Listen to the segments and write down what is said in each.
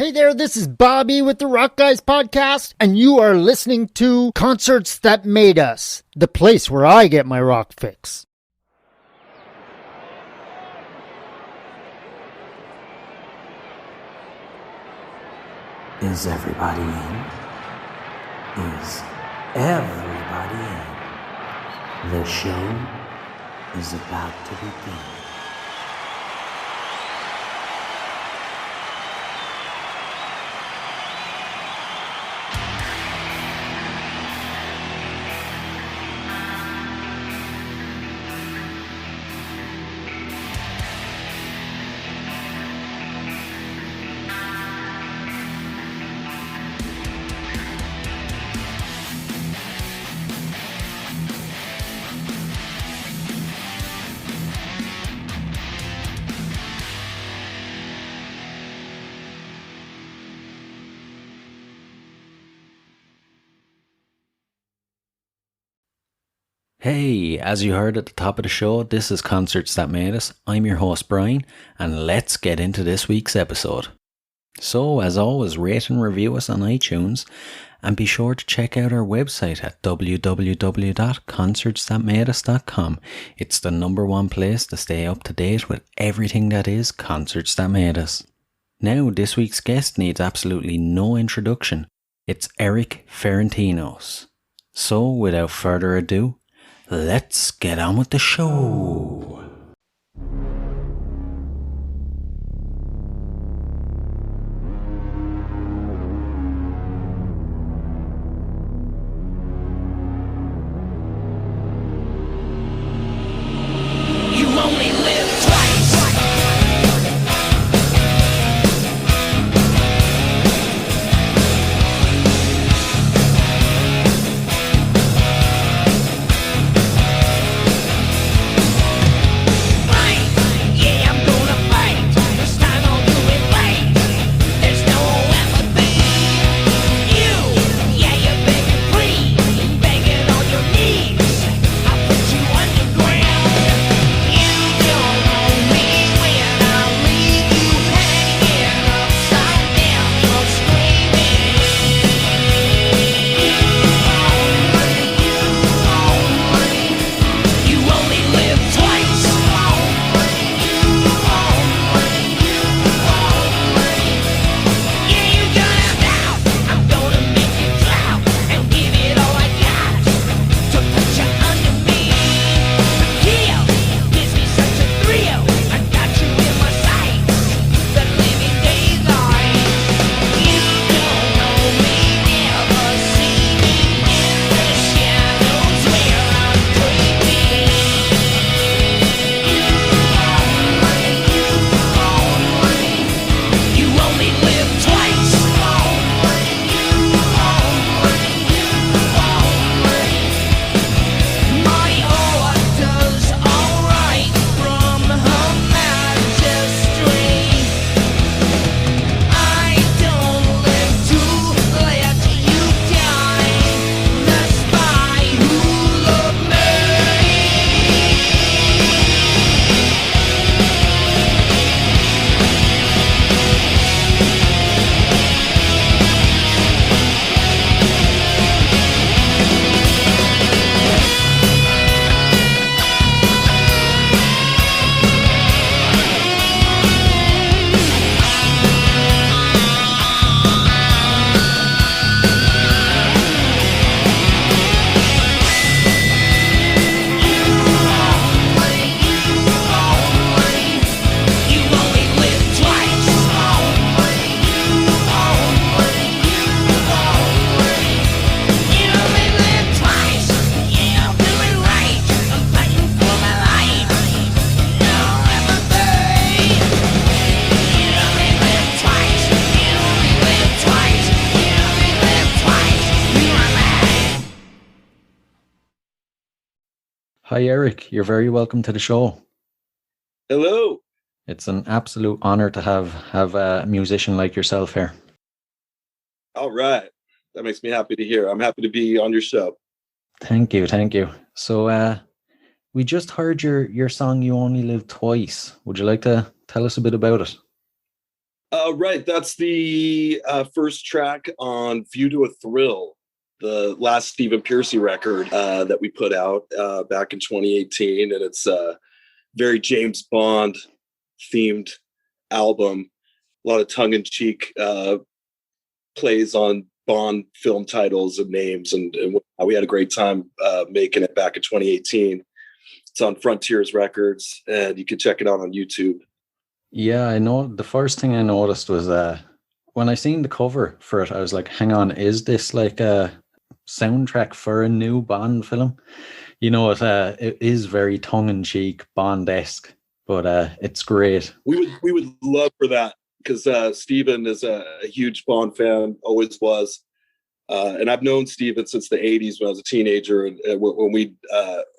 Hey there, this is Bobby with the Rock Guys Podcast, and you are listening to Concerts That Made Us, the place where I get my rock fix. Is everybody in? Is everybody in? The show is about to begin. Hey, as you heard at the top of the show, this is Concerts That Made Us. I'm your host Brian, and let's get into this week's episode. So, as always, rate and review us on iTunes, and be sure to check out our website at www.concertsthatmadeus.com. It's the number one place to stay up to date with everything that is Concerts That Made Us. Now, this week's guest needs absolutely no introduction. It's Erik Ferentinos. So, without further ado, let's get on with the show. Hi Erik, you're very welcome to the show. Hello. It's an absolute honor to have a musician like yourself here. All right. That makes me happy to hear. I'm happy to be on your show. Thank you. So we just heard your song You Only Live Twice. Would you like to tell us a bit about it? Right. That's the first track on View to a Thrill, the last Stephen Pearcy record that we put out back in 2018. And it's a very James Bond themed album. A lot of tongue-in-cheek plays on Bond film titles and names. And we had a great time making it back in 2018. It's on Frontiers Records, and you can check it out on YouTube. Yeah, I know. The first thing I noticed was when I seen the cover for it, I was like, hang on, is this like a soundtrack for a new Bond film? You know, it is very tongue-in-cheek, Bond-esque, but it's great. We would love for that, because Stephen is a huge Bond fan, always was. And I've known Stephen since the 80s when I was a teenager. And when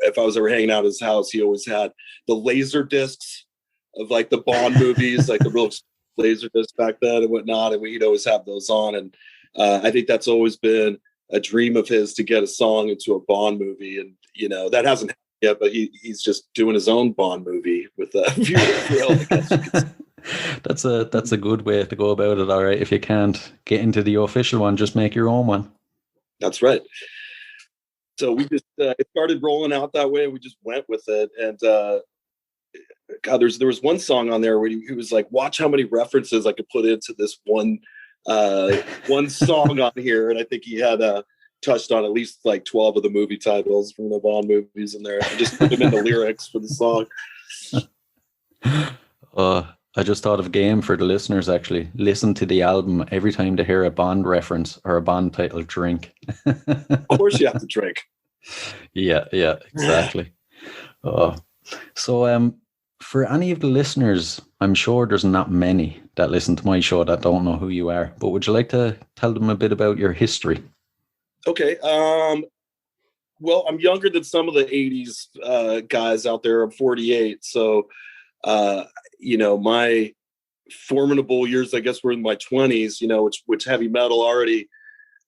if I was ever hanging out at his house, he always had the laser discs of like the Bond movies, like the real laser discs back then and whatnot. And we'd always have those on. And I think that's always been a dream of his, to get a song into a Bond movie. And, you know, that hasn't happened yet, but he's just doing his own Bond movie with a View to a Thrill, I guess you could say. That's a good way to go about it. All right, if you can't get into the official one, just make your own one. That's right. So we just it started rolling out that way, and we just went with it. And God, there was one song on there where he was like, "Watch how many references I could put into this one song on here." And I think he had touched on at least like 12 of the movie titles from the Bond movies in there. I just put them in the lyrics for the song. I just thought of a game for the listeners, actually. Listen to the album every time they hear a Bond reference or a Bond title, drink. Of course you have to drink. Yeah, exactly. So for any of the listeners, I'm sure there's not many that listen to my show that don't know who you are, but would you like to tell them a bit about your history? Okay. Well, I'm younger than some of the 80s guys out there. I'm 48. So, you know, my formidable years, I guess, were in my 20s, you know, which heavy metal already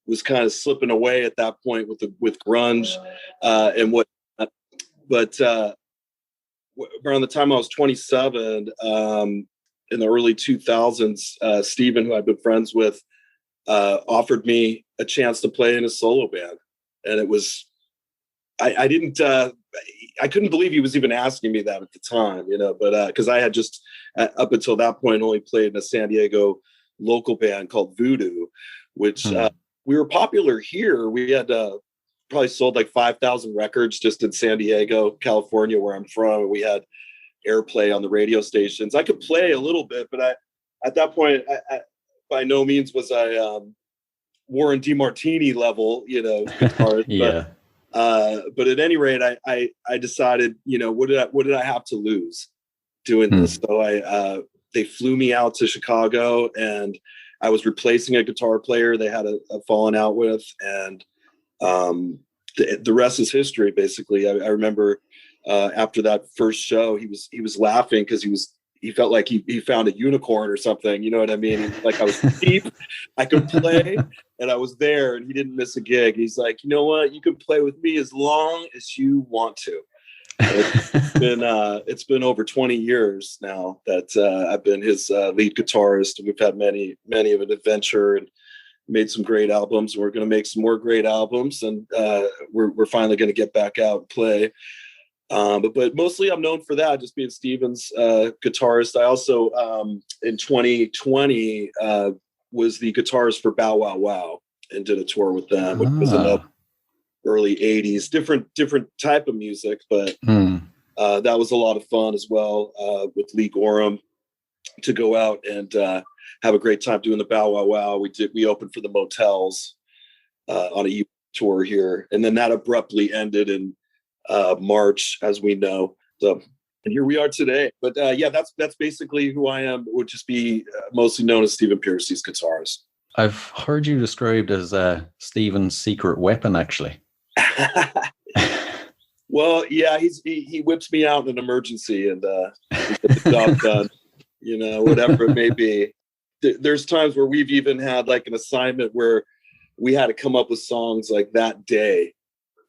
was kind of slipping away at that point with grunge and what. But around the time I was 27, in the early 2000s, Stephen, who I've been friends with, offered me a chance to play in a solo band. And it was, I couldn't believe he was even asking me that at the time, you know, but because I had just up until that point only played in a San Diego local band called Voodoo, which we were popular here. We had probably sold like 5,000 records just in San Diego, California, where I'm from. We had airplay on the radio stations. I could play a little bit, but at that point, I by no means was I Warren DeMartini level, you know, guitarist. Yeah. But at any rate, I decided, you know, what did I have to lose doing this? So they flew me out to Chicago, and I was replacing a guitar player they had a falling out with, and the rest is history. Basically, I remember after that first show, he was laughing because he felt like he found a unicorn or something. You know what I mean? Like I was cheap, I could play, and I was there, and he didn't miss a gig. He's like, you know what? You can play with me as long as you want to. It's been over 20 years now that I've been his lead guitarist, and we've had many of an adventure and made some great albums. We're going to make some more great albums, and we're finally going to get back out and play. But mostly I'm known for that, just being Stephen's guitarist. I also, in 2020, was the guitarist for Bowwowwow and did a tour with them, which was in the early 80s. Different type of music, but that was a lot of fun as well, with Lee Gorham, to go out and have a great time doing the Bowwowwow. We opened for the Motels on a tour here, and then that abruptly ended in March, as we know. So, and here we are today. But yeah, that's basically who I am. Would just be mostly known as Stephen Pearcy's guitarist. I've heard you described as Stephen's secret weapon, actually. Well, yeah, he whips me out in an emergency and get the job done. You know, whatever it may be. There's times where we've even had like an assignment where we had to come up with songs like that day.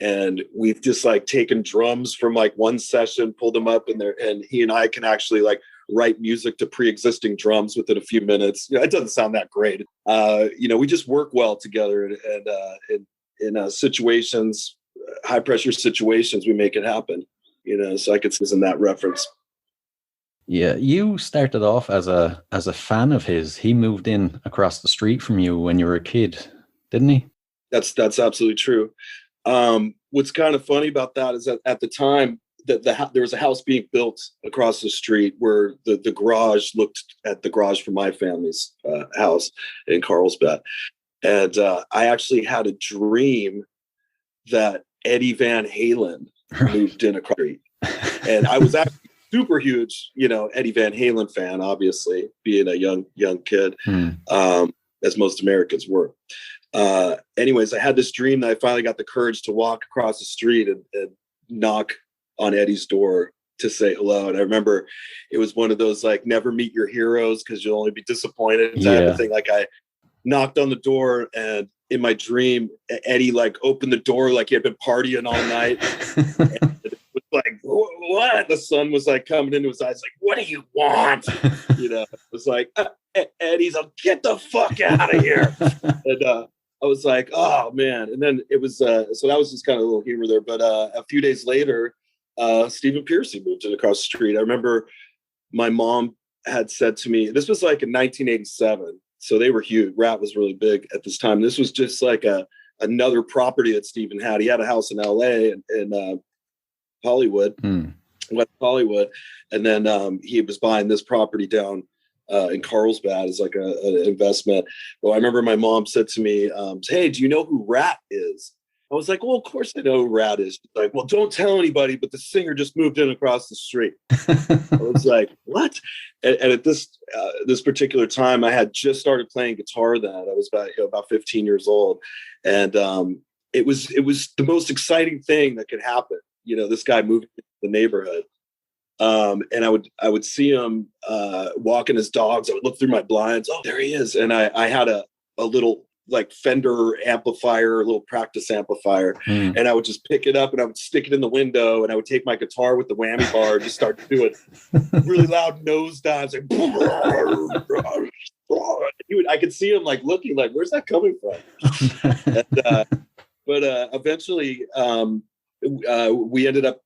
And we've just like taken drums from like one session, pulled them up in there, and he and I can actually like write music to pre-existing drums within a few minutes. It doesn't sound that great. We just work well together, and in situations, high pressure situations, we make it happen. So I could see in that reference. Yeah, you started off as a fan of his. He moved in across the street from you when you were a kid, didn't he? That's absolutely true. What's kind of funny about that is that at the time that there was a house being built across the street where the garage looked at the garage from my family's house in Carlsbad. And I actually had a dream that Eddie Van Halen moved in across the street. And I was actually super huge, Eddie Van Halen fan, obviously, being a young kid, as most Americans were. Anyways, I had this dream that I finally got the courage to walk across the street and knock on Eddie's door to say hello. And I remember it was one of those like never meet your heroes because you'll only be disappointed type of thing. Like I knocked on the door, and in my dream, Eddie like opened the door like he had been partying all night. And it was like, what? The sun was like coming into his eyes, like, what do you want? It was like, Eddie's like, get the fuck out of here. And I was like, oh man. And then it was so that was just kind of a little humor there. But a few days later, Stephen Pearcy moved in across the street. I remember my mom had said to me, this was like in 1987. So they were huge. Ratt was really big at this time. This was just like another property that Stephen had. He had a house in LA and Hollywood, West Hollywood. And then he was buying this property down in Carlsbad as like an investment. Well, I remember my mom said to me, hey, do you know who Ratt is? I was like, well, of course I know who Ratt is. She's like, well, don't tell anybody, but the singer just moved in across the street. I was like, what? And at this particular time, I had just started playing guitar then. I was about 15 years old. And it was the most exciting thing that could happen. This guy moved into the neighborhood. And I would see him walking his dogs. I would look through my blinds. Oh, there he is. And I had a little like Fender amplifier, a little practice amplifier. And I would just pick it up and I would stick it in the window, and I would take my guitar with the whammy bar and just start doing really loud nose dives. Like, I could see him like looking like, where's that coming from? But eventually we ended up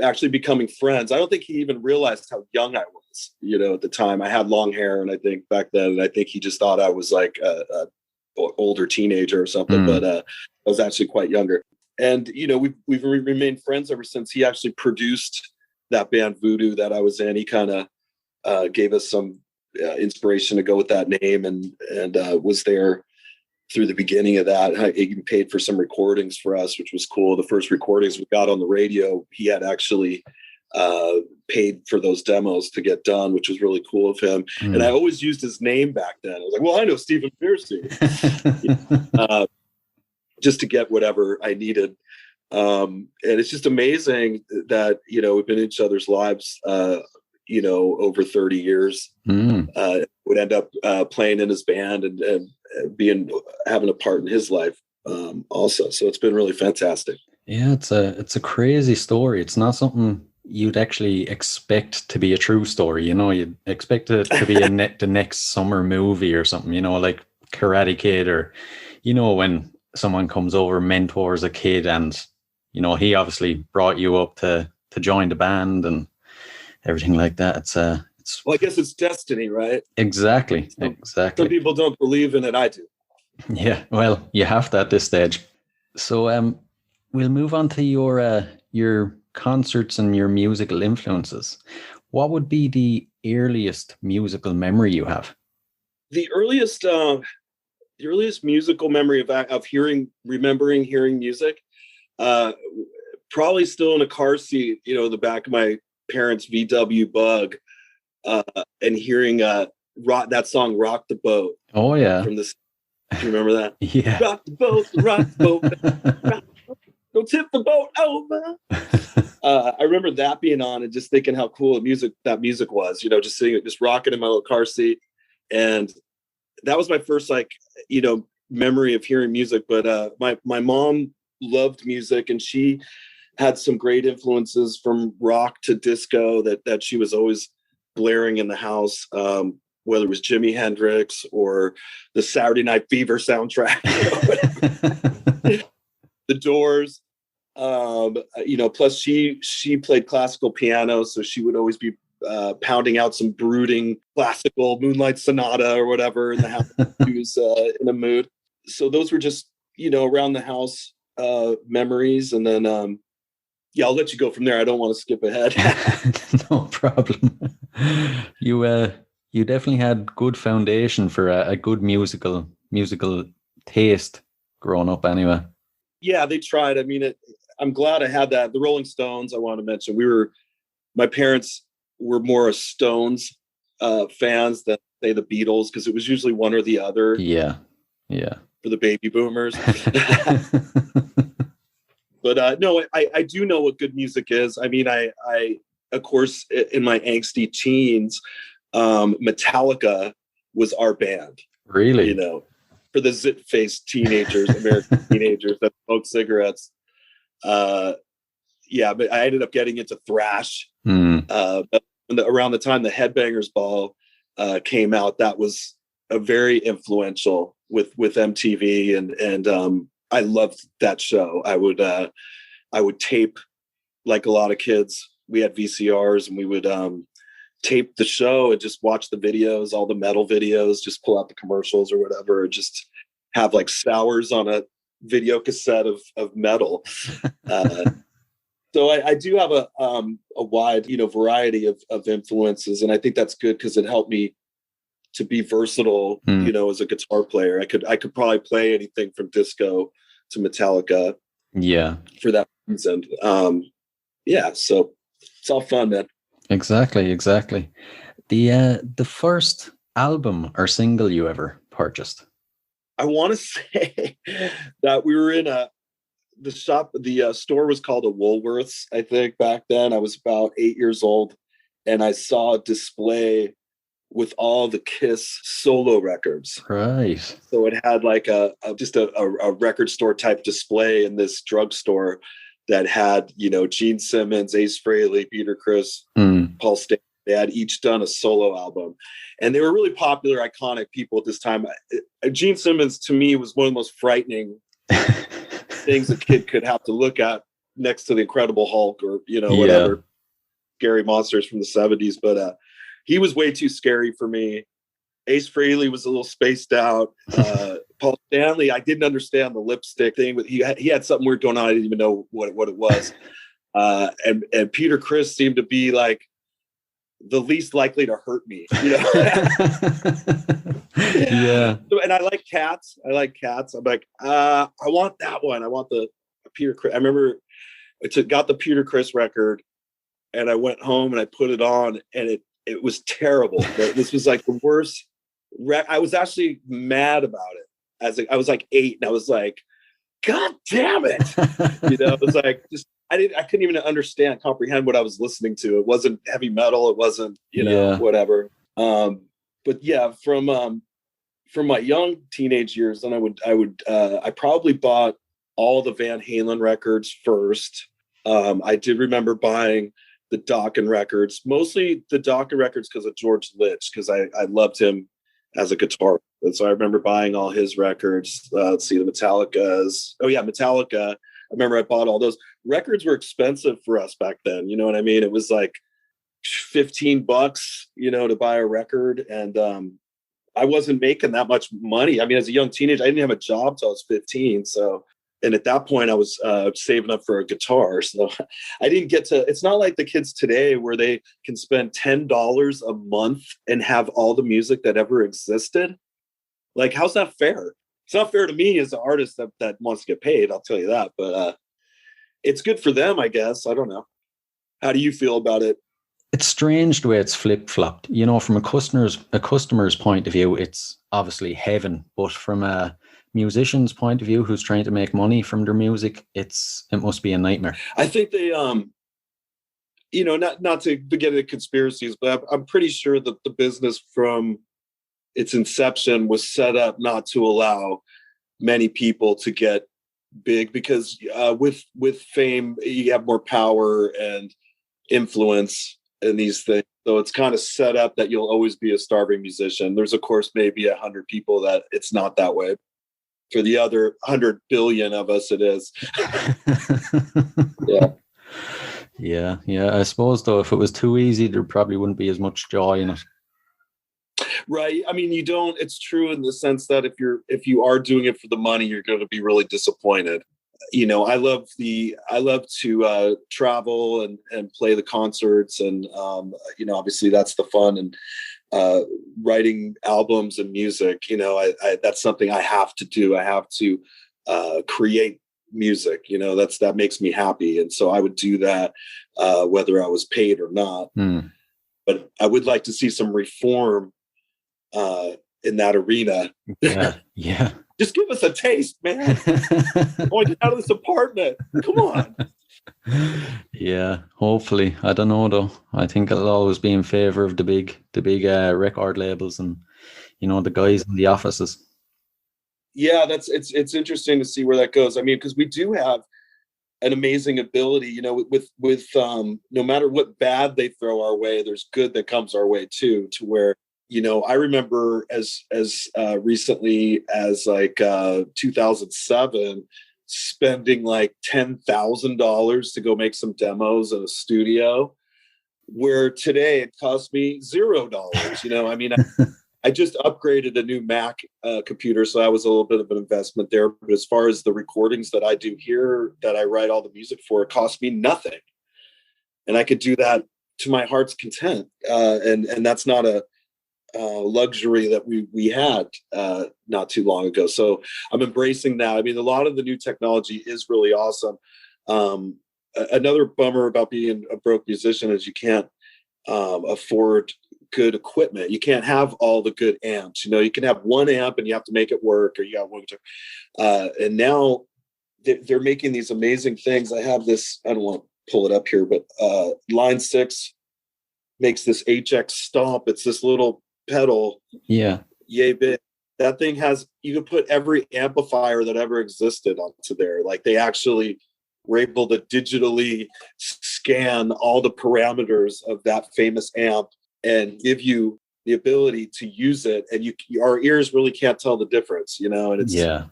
actually becoming friends. I don't think he even realized how young I was, at the time. I had long hair, and I think back then, and I think he just thought I was like a older teenager or something, but I was actually quite younger. And we've remained friends ever since. He actually produced that band Voodoo that I was in. He kind of gave us some inspiration to go with that name, and was there through the beginning of that. He even paid for some recordings for us, which was cool. The first recordings we got on the radio, he had actually paid for those demos to get done, which was really cool of him. And I always used his name back then. I was like, well, I know Stephen Pearcy, just to get whatever I needed. And it's just amazing that, we've been in each other's lives, over 30 years. Would end up playing in his band and having a part in his life also. So it's been really fantastic. Yeah, it's a crazy story. It's not something you'd actually expect to be a true story. You'd expect it to be the next summer movie or something, like Karate Kid, or when someone comes over, mentors a kid, and he obviously brought you up to join the band and everything like that. It's well, I guess it's destiny, right? Exactly. Some people don't believe in it. I do. Yeah, well, you have to at this stage. So we'll move on to your concerts and your musical influences. What would be the earliest musical memory you have? The earliest musical memory of remembering hearing music, probably still in a car seat, the back of my parents' VW Bug, and hearing that song "Rock the Boat." Oh yeah, from this. Do you remember that? Yeah. Rock the boat, rock the boat. Don't tip the boat over. I remember that being on and just thinking how cool that music was, just sitting, just rocking in my little car seat. And that was my first, memory of hearing music. But my mom loved music, and she had some great influences from rock to disco that she was always blaring in the house, whether it was Jimi Hendrix or the Saturday Night Fever soundtrack, the Doors. Plus she played classical piano, so she would always be pounding out some brooding classical Moonlight Sonata or whatever in the house. She was in a mood. So those were just, around the house memories. And then, I'll let you go from there. I don't want to skip ahead. No problem. You definitely had good foundation for a good musical taste growing up anyway. Yeah, they tried. I mean, I'm glad I had that. The Rolling Stones, I want to mention, my parents were more Stones fans than say the Beatles, because it was usually one or the other. Yeah. For the baby boomers. But no, I do know what good music is. I mean, I of course, in my angsty teens, Metallica was our band. Really? For the zit-faced teenagers, American teenagers that smoke cigarettes. But I ended up getting into thrash. But around the time the Headbangers Ball came out, that was a very influential with MTV, and I loved that show. I would tape, like a lot of kids. We had VCRs, and we would tape the show and just watch the videos, all the metal videos, just pull out the commercials or whatever, just have like sours on a video cassette of metal. So I do have a wide, variety of influences, and I think that's good because it helped me to be versatile, as a guitar player. I could probably play anything from disco to Metallica. Yeah. For that reason. So it's all fun, man. Exactly. The first album or single you ever purchased? I want to say that we were in the shop. The store was called a Woolworths, I think, back then. I was about 8 years old, and I saw a display with all the Kiss solo records. Right. So it had like a record store type display in this drugstore that had, Gene Simmons, Ace Frehley, Peter Criss, Paul Stanley. They had each done a solo album, and they were really popular, iconic people at this time. Gene Simmons, to me, was one of the most frightening things a kid could have to look at next to the Incredible Hulk or, whatever scary monsters from the 70s. But he was way too scary for me. Ace Frehley was a little spaced out. Paul Stanley, I didn't understand the lipstick thing, but he had something weird going on. I didn't even know what it was. And Peter Criss seemed to be like the least likely to hurt me, Yeah. And I like cats. I'm like, I want that one. I want the Peter Criss. I remember got the Peter Criss record, and I went home and I put it on, and it was terrible. This was like the worst. I was actually mad about it. I was like 8, and I was like, God damn it! It was like I couldn't even comprehend what I was listening to. It wasn't heavy metal. It wasn't whatever. But yeah, from my young teenage years, then I probably bought all the Van Halen records first. I did remember buying the Dokken records, mostly the Dokken records because of George Litch, because I loved him as a guitarist. And so I remember buying all his records. Let's see, the Metallica's. Oh yeah, Metallica. I remember I bought all those. Records were expensive for us back then. You know what I mean? It was like $15, to buy a record. And I wasn't making that much money. I mean, as a young teenager, I didn't have a job till I was 15. So, and at that point I was saving up for a guitar. So I didn't get to, it's not like the kids today where they can spend $10 a month and have all the music that ever existed. Like, how's that fair? It's not fair to me as an artist that wants to get paid. I'll tell you that, but it's good for them, I guess. I don't know. How do you feel about it? It's strange the way it's flip-flopped. From a customer's point of view, it's obviously heaven. But from a musician's point of view, who's trying to make money from their music, it must be a nightmare. I think they, not to get into conspiracies, but I'm pretty sure that the business from its inception was set up not to allow many people to get big, because with fame, you have more power and influence in these things. So it's kind of set up that you'll always be a starving musician. There's, of course, maybe 100 people that it's not that way. For the other 100 billion of us, it is. Yeah. Yeah. I suppose, though, if it was too easy, there probably wouldn't be as much joy in it. Right. I mean, you don't, it's true in the sense that if you are doing it for the money, you're going to be really disappointed. You know, I love to travel and play the concerts, and you know, obviously that's the fun, and writing albums and music. You know, I that's something I have to do. I have to create music. You know, that makes me happy, and so I would do that whether I was paid or not. But I would like to see some reform in that arena. Yeah. Just give us a taste, man. I want to get out of this apartment. Come on. Yeah, hopefully. I don't know, though. I think it'll always be in favor of the big record labels and, you know, the guys in the offices. Yeah, it's interesting to see where that goes. I mean, because we do have an amazing ability, you know, with no matter what bad they throw our way, there's good that comes our way too, to where, you know, I remember as recently as like 2007, spending like $10,000 to go make some demos in a studio, where today it cost me $0. You know, I mean, I just upgraded a new Mac computer, so that was a little bit of an investment there. But as far as the recordings that I do here, that I write all the music for, it cost me nothing, and I could do that to my heart's content. And that's not a luxury that we had not too long ago. So I'm embracing that. I mean, a lot of the new technology is really awesome. Another bummer about being a broke musician is you can't afford good equipment. You can't have all the good amps. You know, you can have one amp and you have to make it work, or you got one guitar. And now they're making these amazing things. I have this, I don't want to pull it up here, but Line 6 makes this HX Stomp. It's this little pedal, yay big. That thing has, you can put every amplifier that ever existed onto there. Like, they actually were able to digitally scan all the parameters of that famous amp and give you the ability to use it, and our ears really can't tell the difference, you know. And it's the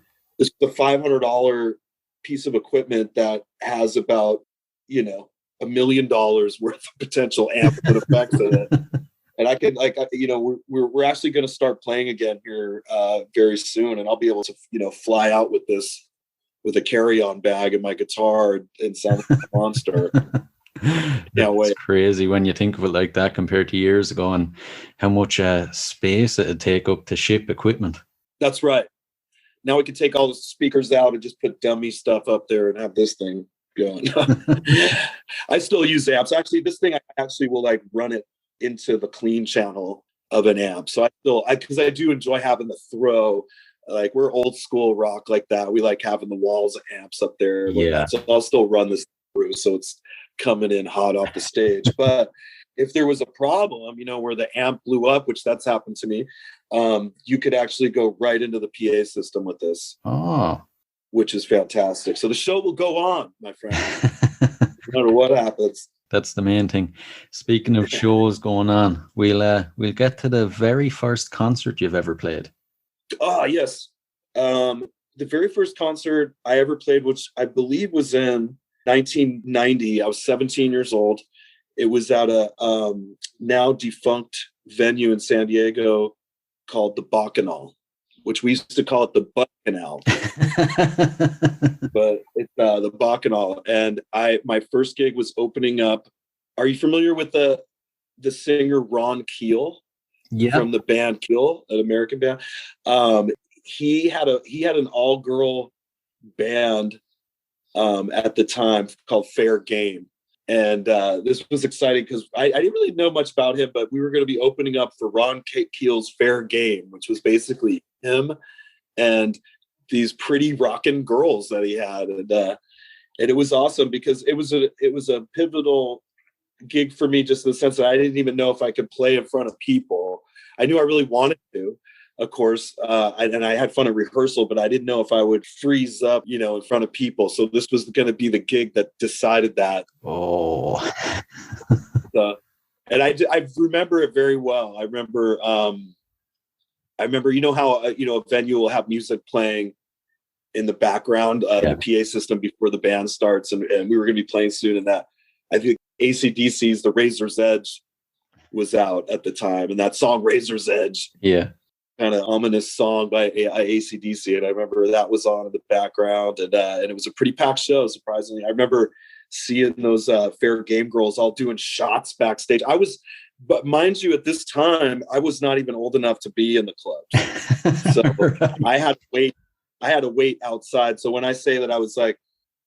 $500 piece of equipment that has about, you know, $1 million worth of potential amp and effects in it. And I can, like, you know, we're actually going to start playing again here very soon, and I'll be able to, you know, fly out with this, with a carry-on bag and my guitar, and sound like a monster. It's crazy when you think of it like that, compared to years ago, and how much space it'd take up to ship equipment. That's right. Now we can take all the speakers out and just put dummy stuff up there and have this thing going. I still use amps. Actually, this thing, I actually will like run it into the clean channel of an amp. So because I do enjoy having the throw. Like, we're old school rock like that. We like having the walls of amps up there. Like that. So I'll still run this through, so it's coming in hot off the stage. But if there was a problem, you know, where the amp blew up, which that's happened to me, you could actually go right into the PA system with this. Which is fantastic. So the show will go on, my friend, no matter what happens. That's the main thing. Speaking of shows going on, we'll get to the very first concert you've ever played. Oh, yes. The very first concert I ever played, which I believe was in 1990. I was 17 years old. It was at a now defunct venue in San Diego called the Bacchanal, which we used to call it the Butt Canal. But it's the Bacchanal. And my first gig was opening up. Are you familiar with the singer Ron Keel? From the band Keel, an American band. He had an all-girl band at the time called Fair Game. And this was exciting because I didn't really know much about him, but we were going to be opening up for Ron Keel's Fair Game, which was basically him and these pretty rockin' girls that he had. And it was awesome because it was a pivotal gig for me, just in the sense that I didn't even know if I could play in front of people. I knew I really wanted to, of course, and I had fun at rehearsal, but I didn't know if I would freeze up, you know, in front of people. So this was going to be the gig that decided that. And I remember it very well. I remember, you know how, a venue will have music playing in the background, the PA system before the band starts. And we were going to be playing soon. And that, I think AC/DC's The Razor's Edge was out at the time. And that song, Razor's Edge. Yeah. Kind of ominous song by AC/DC. And I remember that was on in the background. And it was a pretty packed show, surprisingly. I remember seeing those Fair Game girls all doing shots backstage. But mind you, at this time, I was not even old enough to be in the clubs. So right. I had to wait outside. So when I say that, I was like,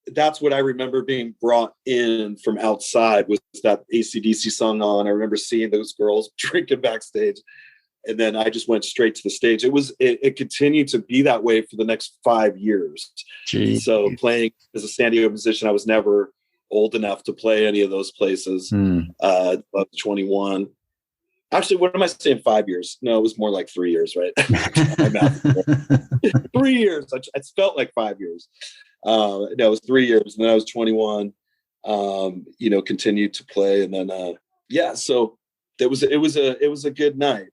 that's what I remember being brought in from outside was that AC/DC song on. I remember seeing those girls drinking backstage. And then I just went straight to the stage. It continued to be that way for the next 5 years. Jeez. So playing as a San Diego musician, I was never old enough to play any of those places. I was 21. Actually, what am I saying? 5 years? No, it was more like 3 years, right? 3 years. It felt like 5 years. No, it was 3 years. And then I was 21, continued to play. And then, so it was a good night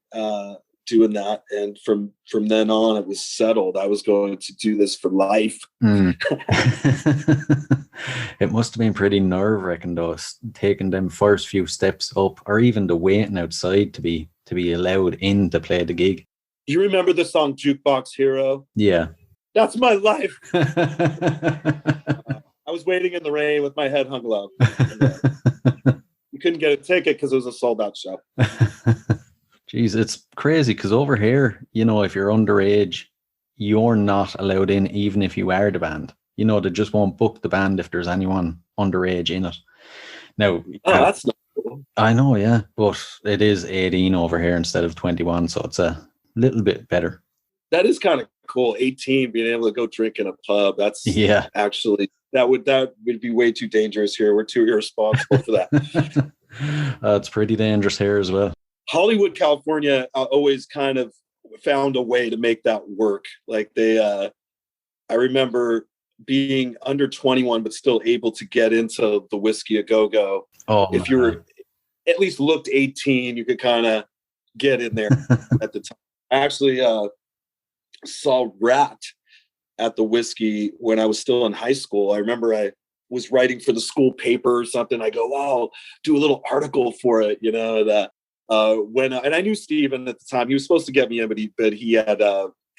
doing that. And from then on, it was settled. I was going to do this for life. It must have been pretty nerve-wracking though, taking them first few steps up, or even the waiting outside to be allowed in to play the gig. Do you remember the song Jukebox Hero? Yeah. That's my life. I was waiting in the rain with my head hung low. You couldn't get a ticket because it was a sold-out show. Jeez, it's crazy because over here, if you're underage, you're not allowed in even if you are the band. They just won't book the band if there's anyone underage in it. Now, that's not cool. I know, yeah, but it is 18 over here instead of 21, so it's a little bit better. That is kind of cool. 18, being able to go drink in a pub. That's actually that would be way too dangerous here. We're too irresponsible for that. It's pretty dangerous here as well. Hollywood, California, always kind of found a way to make that work. Like I remember being under 21, but still able to get into the Whiskey A Go-Go. Oh, if you were at least looked 18, you could kind of get in there at the time. I actually saw Ratt at the Whiskey when I was still in high school. I remember I was writing for the school paper or something. I go, I'll do a little article for it, and I knew Stephen at the time. He was supposed to get me in, but he had,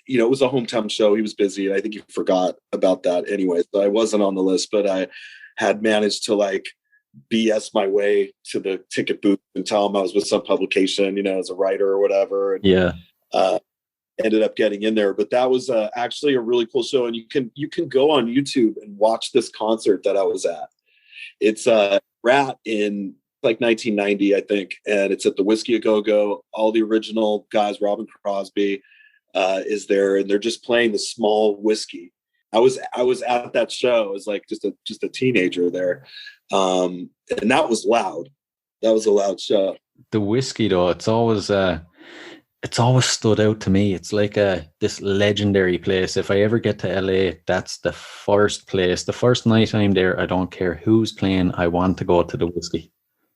it was a hometown show. He was busy, and I think he forgot about that anyway. So I wasn't on the list, but I had managed to BS my way to the ticket booth and tell him I was with some publication, as a writer or whatever. And, ended up getting in there. But that was actually a really cool show, and you can go on YouTube and watch this concert that I was at. It's Ratt in 1990, I think, and it's at the Whiskey A Go-Go. All the original guys, Robin Crosby is there, and they're just playing the small whiskey. I was at that show. I was just a teenager there, and that was loud. That was a loud show. The whiskey, though, it's always stood out to me. It's like this legendary place. If I ever get to LA, that's the first place. The first night I'm there, I don't care who's playing. I want to go to the Whiskey.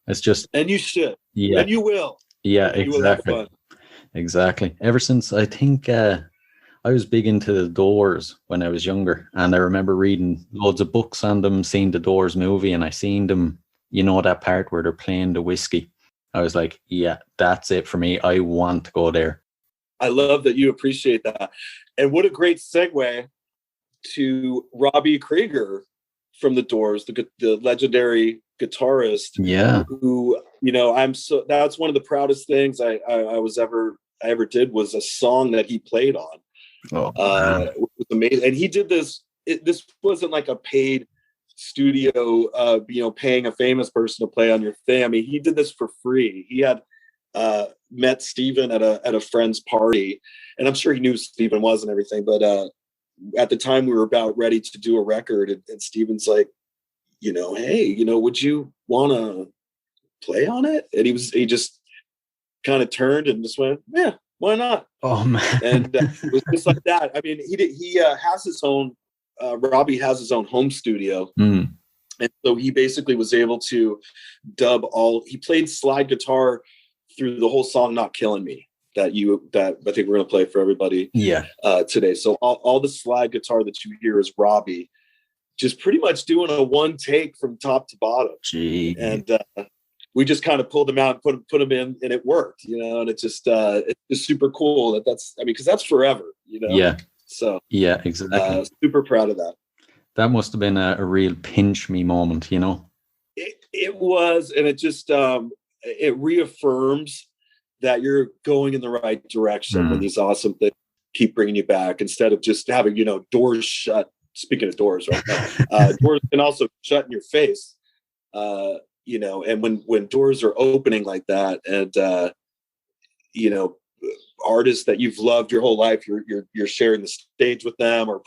It's just, and you should, yeah, and you will, yeah, exactly, exactly. Ever since I think I was big into the Doors when I was younger, and I remember reading loads of books on them, seeing the Doors movie, and I seen them. That part where they're playing the Whiskey. I was like, yeah, that's it for me. I want to go there. I love that you appreciate that. And what a great segue to Robbie Krieger from the Doors, the legendary guitarist. Yeah. Who, that's one of the proudest things I ever did was a song that he played on. Oh, it was amazing. And he did this. This wasn't like a paid studio, paying a famous person to play on your thing. I mean, he did this for free. He had met Stephen at a friend's party, and I'm sure he knew who Stephen was and everything. But at the time, we were about ready to do a record, and Stephen's like, hey, would you want to play on it? And he just kind of turned and just went, yeah, why not? Oh man! And it was just like that. I mean, he has his own. Robbie has his own home studio And so he basically was able to he played slide guitar through the whole song "Not Killing Me" that I think we're going to play for everybody today. So all the slide guitar that you hear is Robbie just pretty much doing a one take from top to bottom. Gee. And we just kind of pulled them out and put them in, and it worked, and it's just it's super cool because that's forever, Yeah. So yeah, exactly. Super proud of that. That must have been a real pinch me moment, It was, and it just it reaffirms that you're going in the right direction, and these awesome things keep bringing you back instead of just having doors shut. Speaking of doors, right now, doors can also shut in your face, and when doors are opening like that, and artists that you've loved your whole life, you're sharing the stage with them or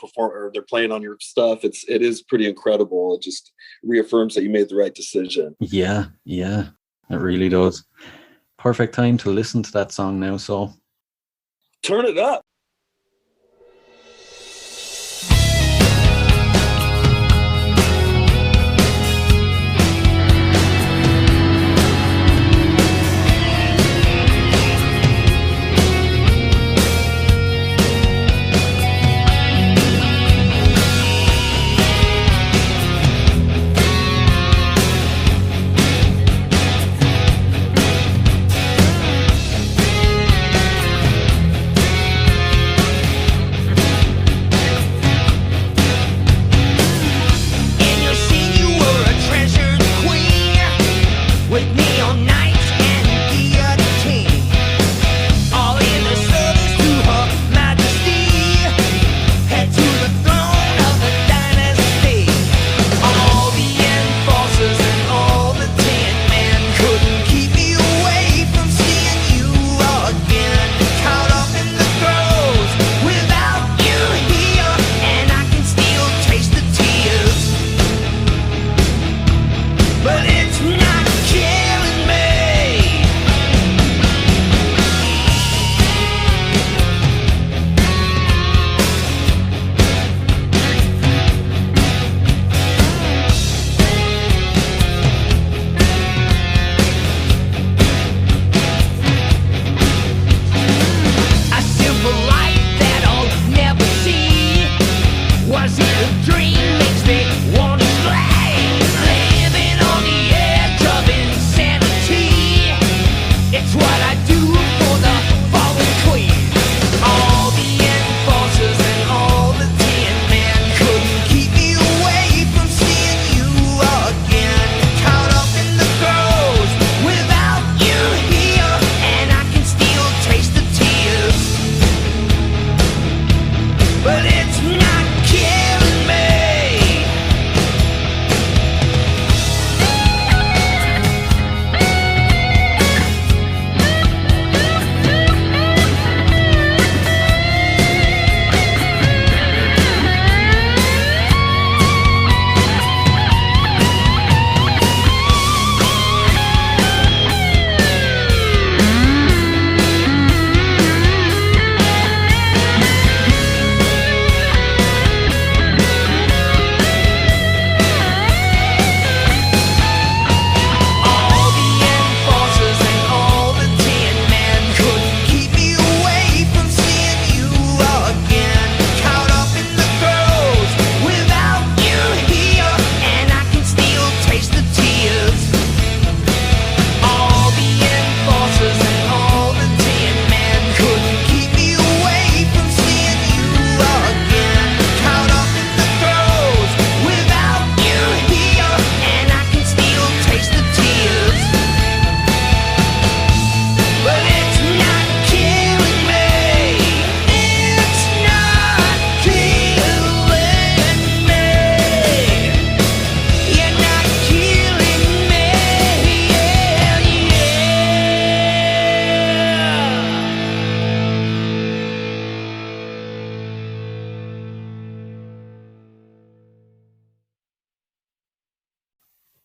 they're playing on your stuff. It is pretty incredible. It just reaffirms that you made the right decision. Yeah, it really does. Perfect time to listen to that song now, so turn it up.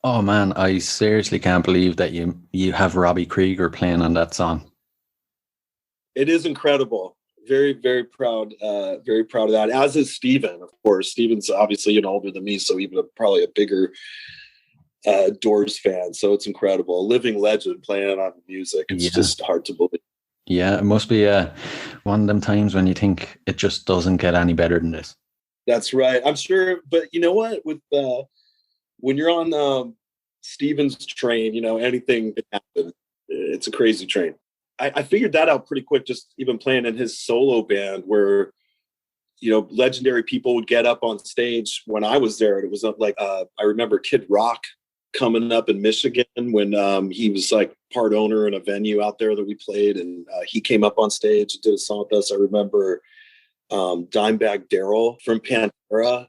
Oh man, I seriously can't believe that you have Robbie Krieger playing on that song. It is incredible. Very, very proud of that. As is Stephen, of course. Stephen's obviously older than me, so even probably a bigger Doors fan. So it's incredible. A living legend playing on music. It's just hard to believe. Yeah, it must be one of them times when you think it just doesn't get any better than this. That's right. I'm sure. But you know what? With when you're on Stephen's train, anything can happen. It's a crazy train. I figured that out pretty quick, just even playing in his solo band where, legendary people would get up on stage when I was there. And it was like, I remember Kid Rock coming up in Michigan when he was like part owner in a venue out there that we played. And he came up on stage and did a song with us. I remember Dimebag Darrell from Pantera,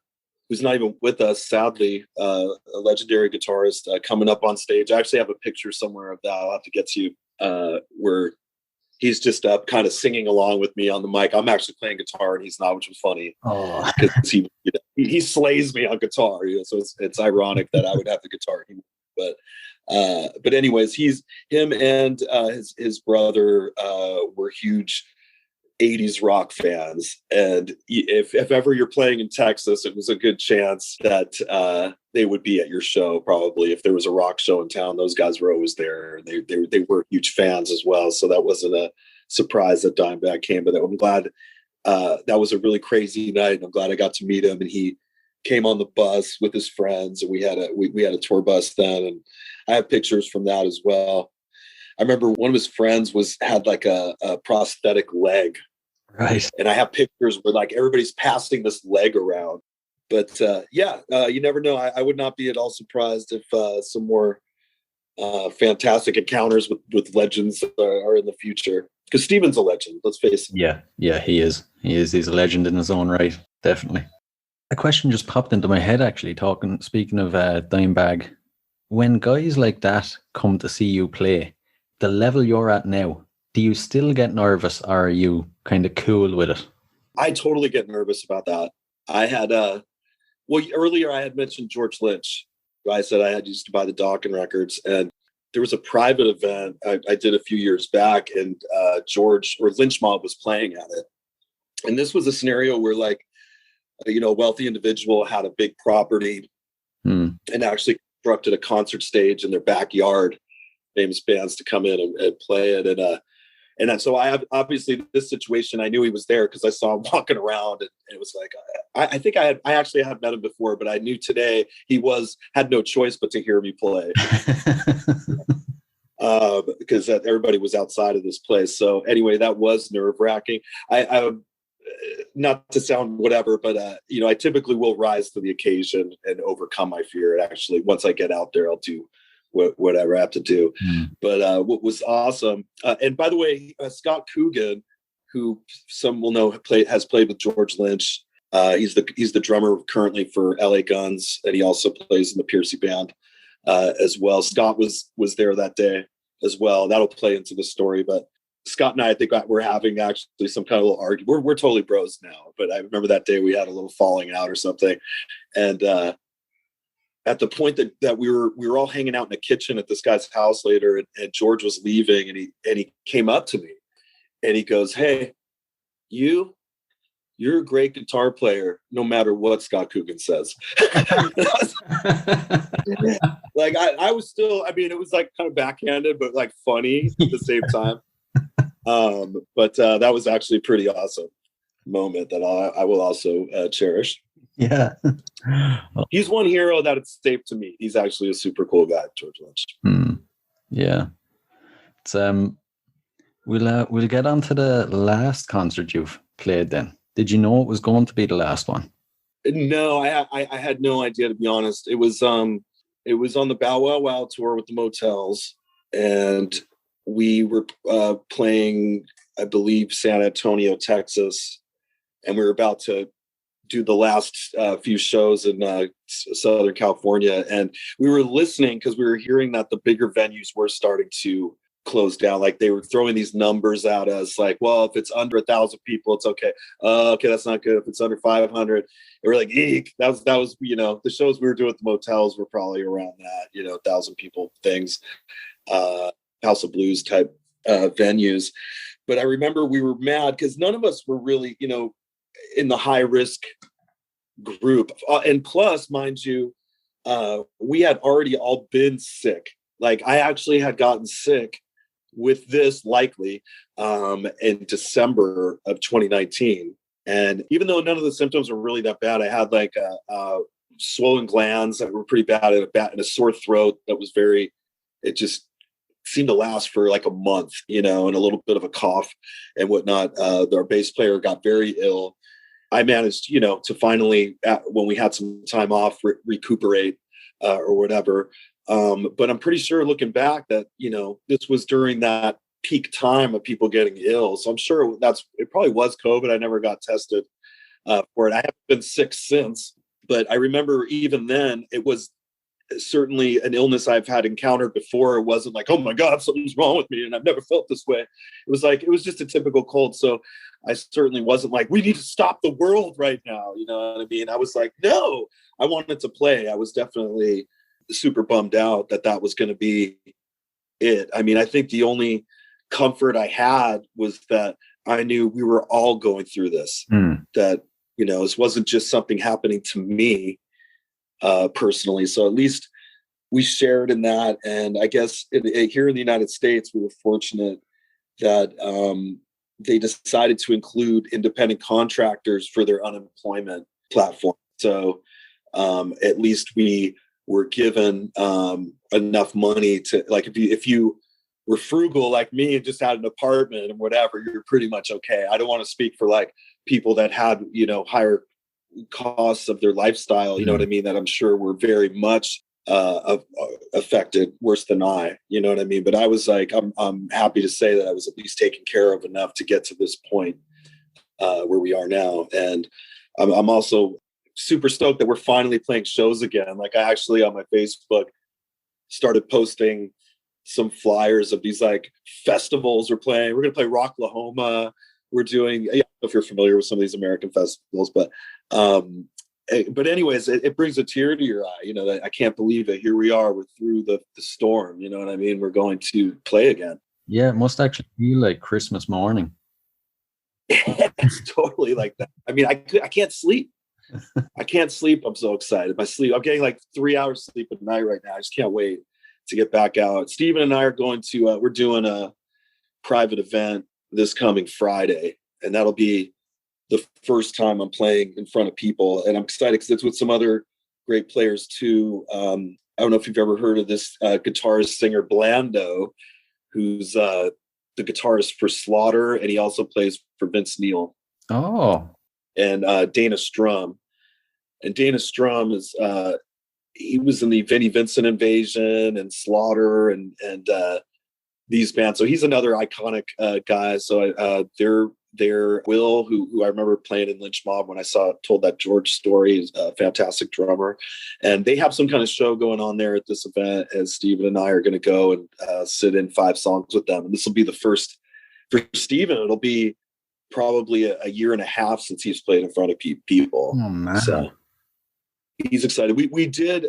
who's not even with us, sadly, a legendary guitarist coming up on stage. I actually have a picture somewhere of that. I'll have to get to you. Where he's just up kind of singing along with me on the mic. I'm actually playing guitar and he's not, which was funny because he slays me on guitar, so it's ironic that I would have the guitar. But anyways, him and his brother were huge 80s rock fans, and if ever you're playing in Texas, it was a good chance that they would be at your show. Probably if there was a rock show in town, those guys were always there. They were huge fans as well, so that wasn't a surprise that Dimebag came. But I'm glad that was a really crazy night, and I'm glad I got to meet him. And he came on the bus with his friends, and we had a tour bus then, and I have pictures from that as well. I remember one of his friends had like a prosthetic leg. Right. And I have pictures where like everybody's passing this leg around. But you never know. I would not be at all surprised if some more fantastic encounters with legends are in the future. Because Stephen's a legend, let's face it. Yeah, he is. He's a legend in his own right, definitely. A question just popped into my head actually, speaking of Dimebag. When guys like that come to see you play, the level you're at now, do you still get nervous or are you kind of cool with it? I totally get nervous about that. I had, earlier I had mentioned George Lynch. I said I had used to buy the Dokken records, and there was a private event I did a few years back, and George or Lynch Mob was playing at it. And this was a scenario where like, a wealthy individual had a big property and actually constructed a concert stage in their backyard, famous bands to come in and play it. And so I have, obviously this situation, I knew he was there because I saw him walking around, and it was like, I think I actually had met him before, but I knew today he had no choice but to hear me play because everybody was outside of this place. So anyway, that was nerve wracking. I not to sound whatever, but I typically will rise to the occasion and overcome my fear. And actually, once I get out there, I'll do whatever I have to do. But what was awesome, and by the way, Scott Coogan, who some will know has played with George Lynch. He's the drummer currently for LA Guns, and he also plays in the Pearcy band as well. Scott was there that day as well. That'll play into the story, but Scott and I think we're having actually some kind of little argument. We're totally bros now, but I remember that day we had a little falling out or something, and at the point that we were all hanging out in the kitchen at this guy's house later, and George was leaving, and he came up to me and he goes, "Hey, you're a great guitar player, no matter what Scott Coogan says." Like I was still, it was like kind of backhanded, but like funny at the same time. But that was actually a pretty awesome moment that I will also cherish. Yeah. He's one hero that it's safe to meet. He's actually a super cool guy, George Lynch. Yeah. It's we'll get on to the last concert you've played then. Did you know it was going to be the last one? No, I had no idea, to be honest. It was on the Bowwowwow tour with the Motels, and we were playing, I believe, San Antonio, Texas, and we were about to do the last few shows in Southern California, and we were listening because we were hearing that the bigger venues were starting to close down. Like they were throwing these numbers at us, like, well, if it's under 1,000 people, it's okay. Okay, that's not good. If it's under 500, and we're like, eek. That was the shows we were doing at the Motels were probably around that 1,000 people things, House of Blues type venues. But I remember we were mad because none of us were really, you know, in the high risk group. And plus, mind you, we had already all been sick. Like I actually had gotten sick with this likely in December of 2019. And even though none of the symptoms were really that bad, I had like swollen glands that were pretty bad and a sore throat that was it just seemed to last for like a month, you know, and a little bit of a cough and whatnot. Our bass player got very ill. I managed, you know, to finally, when we had some time off, recuperate or whatever. But I'm pretty sure looking back that, you know, this was during that peak time of people getting ill. So I'm sure it probably was COVID. I never got tested for it. I haven't been sick since, but I remember even then it was certainly an illness I've had encountered before. It wasn't like, oh my God, something's wrong with me. And I've never felt this way. It was just a typical cold. So I certainly wasn't like, we need to stop the world right now. You know what I mean? I was like, no, I wanted to play. I was definitely super bummed out that was going to be it. I mean, I think the only comfort I had was that I knew we were all going through this, that, you know, this wasn't just something happening to me personally. So at least we shared in that. And I guess here in the United States, we were fortunate that they decided to include independent contractors for their unemployment platform. So at least we were given enough money to, like, if you were frugal like me and just had an apartment and whatever, you're pretty much okay. I don't want to speak for like people that had, you know, higher costs of their lifestyle, you know what I mean, that I'm sure were very much affected worse than I, you know what I mean? But I was like, I'm happy to say that I was at least taken care of enough to get to this point where we are now. And I'm also super stoked that we're finally playing shows again. Like I actually on my Facebook started posting some flyers of these like festivals we're playing. We're going to play Rocklahoma. We're doing, I don't know if you're familiar with some of these American festivals, but anyways, it brings a tear to your eye, you know, that I can't believe it. Here we are, we're through the storm, you know what I mean? We're going to play again. Yeah, it must actually be like Christmas morning. It's totally like that. I mean, I can't sleep. I can't sleep. I'm so excited. I'm getting like 3 hours sleep at night right now. I just can't wait to get back out. Stephen and I are going to, we're doing a private event this coming Friday, and that'll be the first time I'm playing in front of people. And I'm excited because it's with some other great players too. I don't know if you've ever heard of this guitarist singer Blando, who's the guitarist for Slaughter, and he also plays for Vince Neil. Oh. And Dana Strum. And Dana Strum is he was in the Vinnie Vincent Invasion and Slaughter and these bands. So he's another iconic guy. So they're Will, who I remember playing in Lynch Mob when I told that George story, is a fantastic drummer. And they have some kind of show going on there at this event, and Stephen and I are going to go and sit in 5 songs with them. And this will be the first for Stephen. It'll be probably a year and a half since he's played in front of people. Oh, man. So he's excited. We did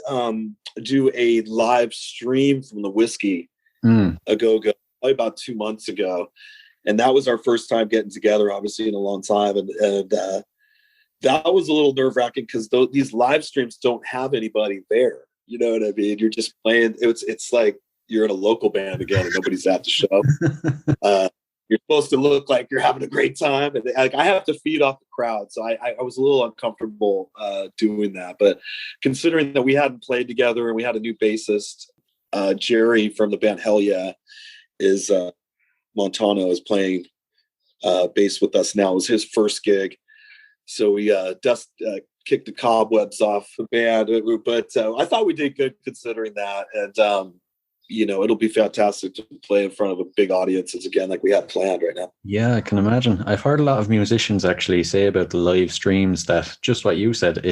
do a live stream from the Whiskey ago, probably about 2 months ago. And that was our first time getting together, obviously, in a long time. And that was a little nerve-wracking because these live streams don't have anybody there. You know what I mean? You're just playing. It's like you're in a local band again and nobody's at the show. You're supposed to look like you're having a great time. And I have to feed off the crowd. So I was a little uncomfortable doing that. But considering that we hadn't played together and we had a new bassist, Jerry from the band Hell Yeah, Montano is playing bass with us now. It was his first gig. So we kicked the cobwebs off the band. But I thought we did good considering that. And, you know, it'll be fantastic to play in front of a big audiences again, like we had planned right now. Yeah, I can imagine. I've heard a lot of musicians actually say about the live streams that just what you said,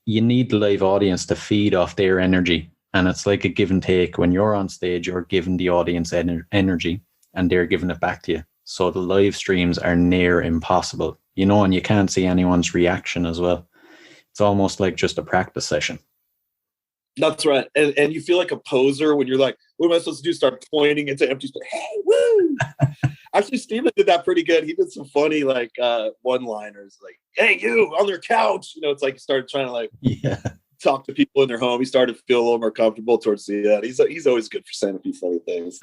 you need the live audience to feed off their energy. And it's like a give and take. When you're on stage, you're giving the audience energy and they're giving it back to you. So the live streams are near impossible, you know, and you can't see anyone's reaction as well. It's almost like just a practice session. That's right. And you feel like a poser when you're like, what am I supposed to do? Start pointing into empty space. Hey, woo! Actually, Steven did that pretty good. He did some funny like one-liners, like "Hey, you on their couch." You know, it's like he started trying to like talk to people in their home. He started to feel a little more comfortable towards the end. He's always good for saying a few funny things.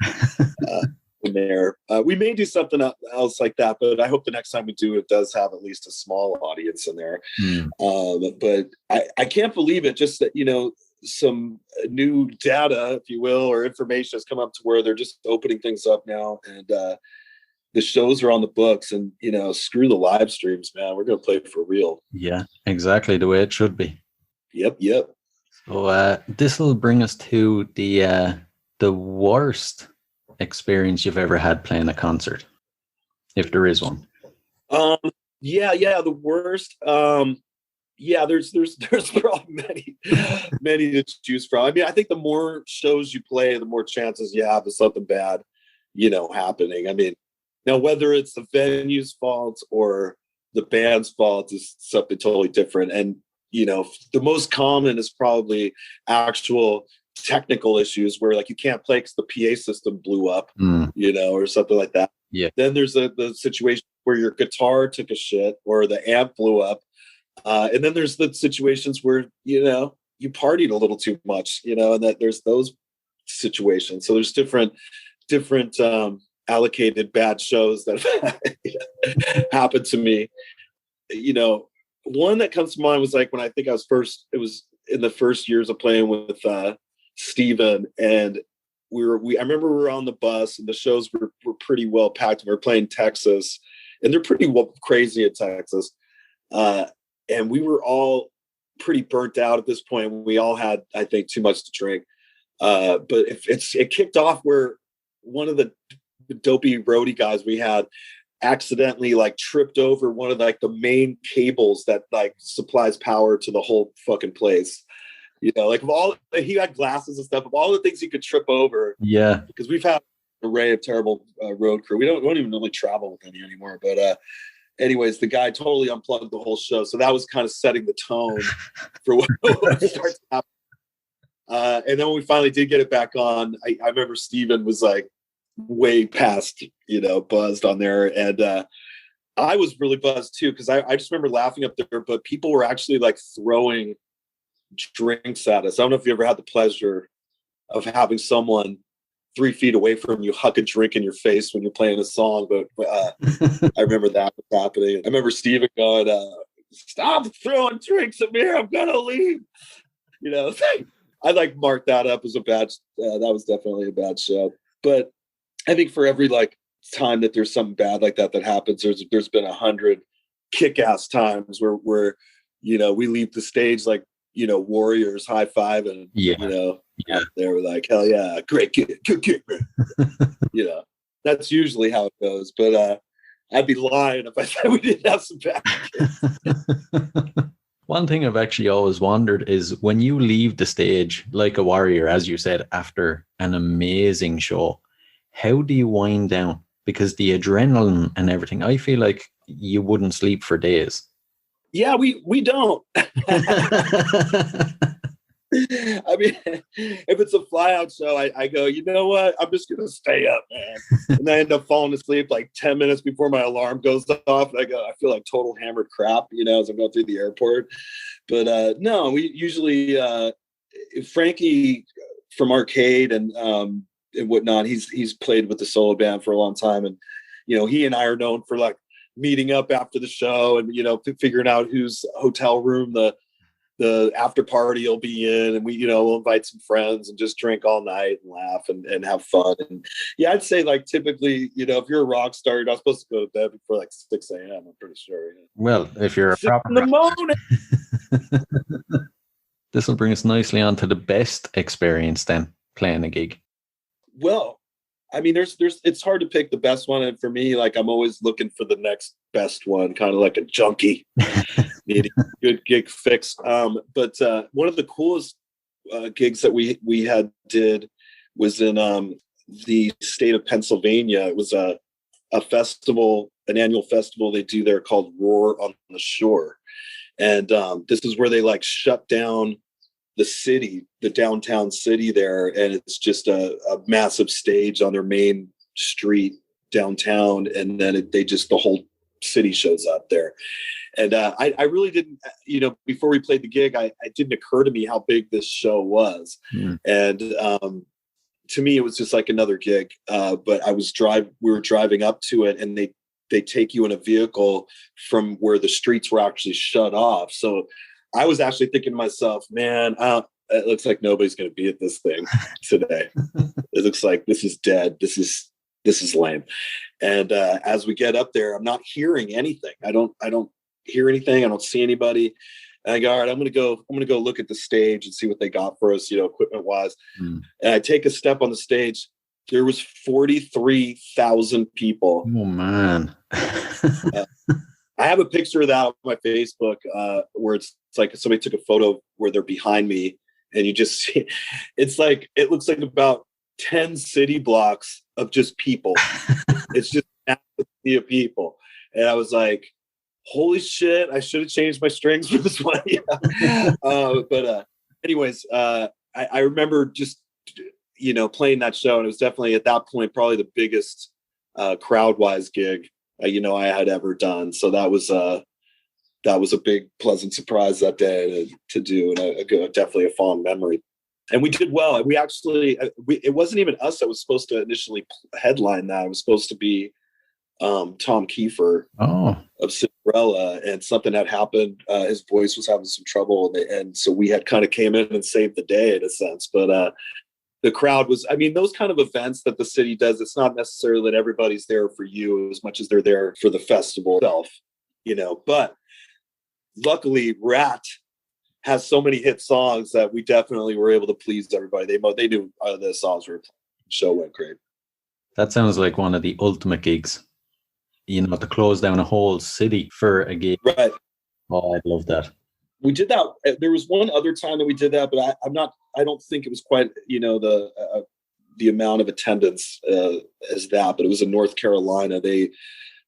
In there, we may do something else like that, but I hope the next time we do it does have at least a small audience in there. But I can't believe it. Just that, you know, some new data, if you will, or information has come up to where they're just opening things up now, and the shows are on the books. And you know, screw the live streams, man. We're gonna play for real. Yeah, exactly the way it should be. Yep. So this will bring us to the worst experience you've ever had playing a concert, if there is one. Yeah, the worst. Yeah, there's probably many to choose from. I mean, I think the more shows you play, the more chances you have of something bad, you know, happening. I mean, now whether it's the venue's fault or the band's fault is something totally different. And you know, the most common is probably actual technical issues where like you can't play because the PA system blew up, you know, or something like that. Yeah. Then there's the situation where your guitar took a shit or the amp blew up. And then there's the situations where, you know, you partied a little too much, you know, and that there's those situations. So there's different allocated bad shows that happened to me. You know, one that comes to mind was like when I think it was in the first years of playing with Stephen, and I remember we were on the bus and the shows were pretty well packed. We were playing Texas, and they're pretty crazy in Texas. And we were all pretty burnt out at this point. We all had, I think, too much to drink. But it kicked off where one of the dopey roadie guys we had accidentally like tripped over one of like the main cables that like supplies power to the whole fucking place. You know, like he had glasses and stuff, of all the things he could trip over. Yeah. Because we've had an array of terrible road crew. We don't even really travel with any anymore. But anyways, the guy totally unplugged the whole show. So that was kind of setting the tone for what starts to happen. And then when we finally did get it back on, I remember Steven was like way past, you know, buzzed on there. And I was really buzzed too, because I just remember laughing up there, but people were actually like throwing drinks at us. I don't know if you ever had the pleasure of having someone 3 feet away from you huck a drink in your face when you're playing a song, but I remember that was happening. I remember Steven going, "Stop throwing drinks at me, I'm gonna leave." You know, I like marked that up as a bad. That was definitely a bad show. But I think for every like time that there's something bad like that happens, there's been 100 kick-ass times where you know, we leave the stage like, you know, warriors high five, and you know, they were like, "Hell yeah, great kick, good kick, man." You know, that's usually how it goes. But I'd be lying if I said we didn't have some bad kicks. One thing I've actually always wondered is when you leave the stage like a warrior, as you said, after an amazing show, how do you wind down? Because the adrenaline and everything, I feel like you wouldn't sleep for days. Yeah, we don't. I mean, if it's a fly-out show, I go, you know what? I'm just going to stay up, man. And I end up falling asleep like 10 minutes before my alarm goes off. And I feel like total hammered crap, you know, as I'm going through the airport. But no, we usually, Frankie from Arcade and whatnot, he's played with the solo band for a long time. And, you know, he and I are known for like meeting up after the show and, you know, figuring out whose hotel room the after party will be in, and we'll invite some friends and just drink all night and laugh and have fun. And yeah, I'd say like typically, you know, if you're a rock star, you're not supposed to go to bed before like 6 a.m. I'm pretty sure. Well, if you're a proper in the morning. This will bring us nicely on to the best experience then, playing a gig. Well, I mean, it's hard to pick the best one. And for me, like, I'm always looking for the next best one, kind of like a junkie needing a good gig fix. But one of the coolest gigs that we did was in the state of Pennsylvania. It was a festival, an annual festival they do there called Roar on the Shore. And this is where they like shut down the city, the downtown city there, and it's just a massive stage on their main street downtown, and then the whole city shows up there. And I really didn't, before we played the gig, it didn't occur to me how big this show was. And to me, it was just like another gig. But we were driving up to it, and they take you in a vehicle from where the streets were actually shut off. So I was actually thinking to myself, man, it looks like nobody's going to be at this thing today. It looks like this is dead. This is lame. And as we get up there, I'm not hearing anything. I don't hear anything. I don't see anybody. And I go, all right, I'm going to go look at the stage and see what they got for us, equipment wise. And I take a step on the stage. There was 43,000 people. Oh man. I have a picture of that on my Facebook where it's like somebody took a photo where they're behind me, and you just see, it looks like about 10 city blocks of just people. It's just a sea of people. And I was like, holy shit, I should have changed my strings for this one. Anyways, I remember just, playing that show, and it was definitely at that point, probably the biggest crowd-wise gig, I had ever done. So that was a big, pleasant surprise that day to do, and definitely a fond memory. And we did well. We actually, it wasn't even us that was supposed to initially headline that. It was supposed to be Tom Kiefer of Cinderella, and something had happened. His voice was having some trouble, and so we had kind of came in and saved the day in a sense. But the crowd was, those kind of events that the city does, it's not necessarily that everybody's there for you as much as they're there for the festival itself, But luckily, Ratt has so many hit songs that we definitely were able to please everybody. They knew the songs were playing. The show went great. That sounds like one of the ultimate gigs. To close down a whole city for a gig. Right. Oh, I'd love that. We did that. There was one other time that we did that, but I don't think it was quite, the amount of attendance as that, but it was in North Carolina. They're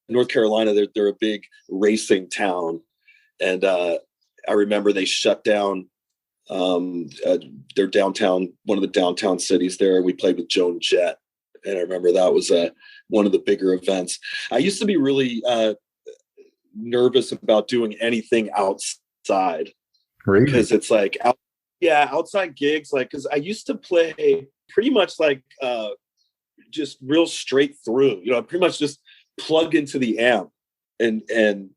a big racing town. And I remember they shut down their downtown, one of the downtown cities there. We played with Joan Jett. And I remember that was one of the bigger events. I used to be really nervous about doing anything outside. Really? Because it's like, outside gigs, because I used to play pretty much just real straight through, pretty much just plug into the amp. And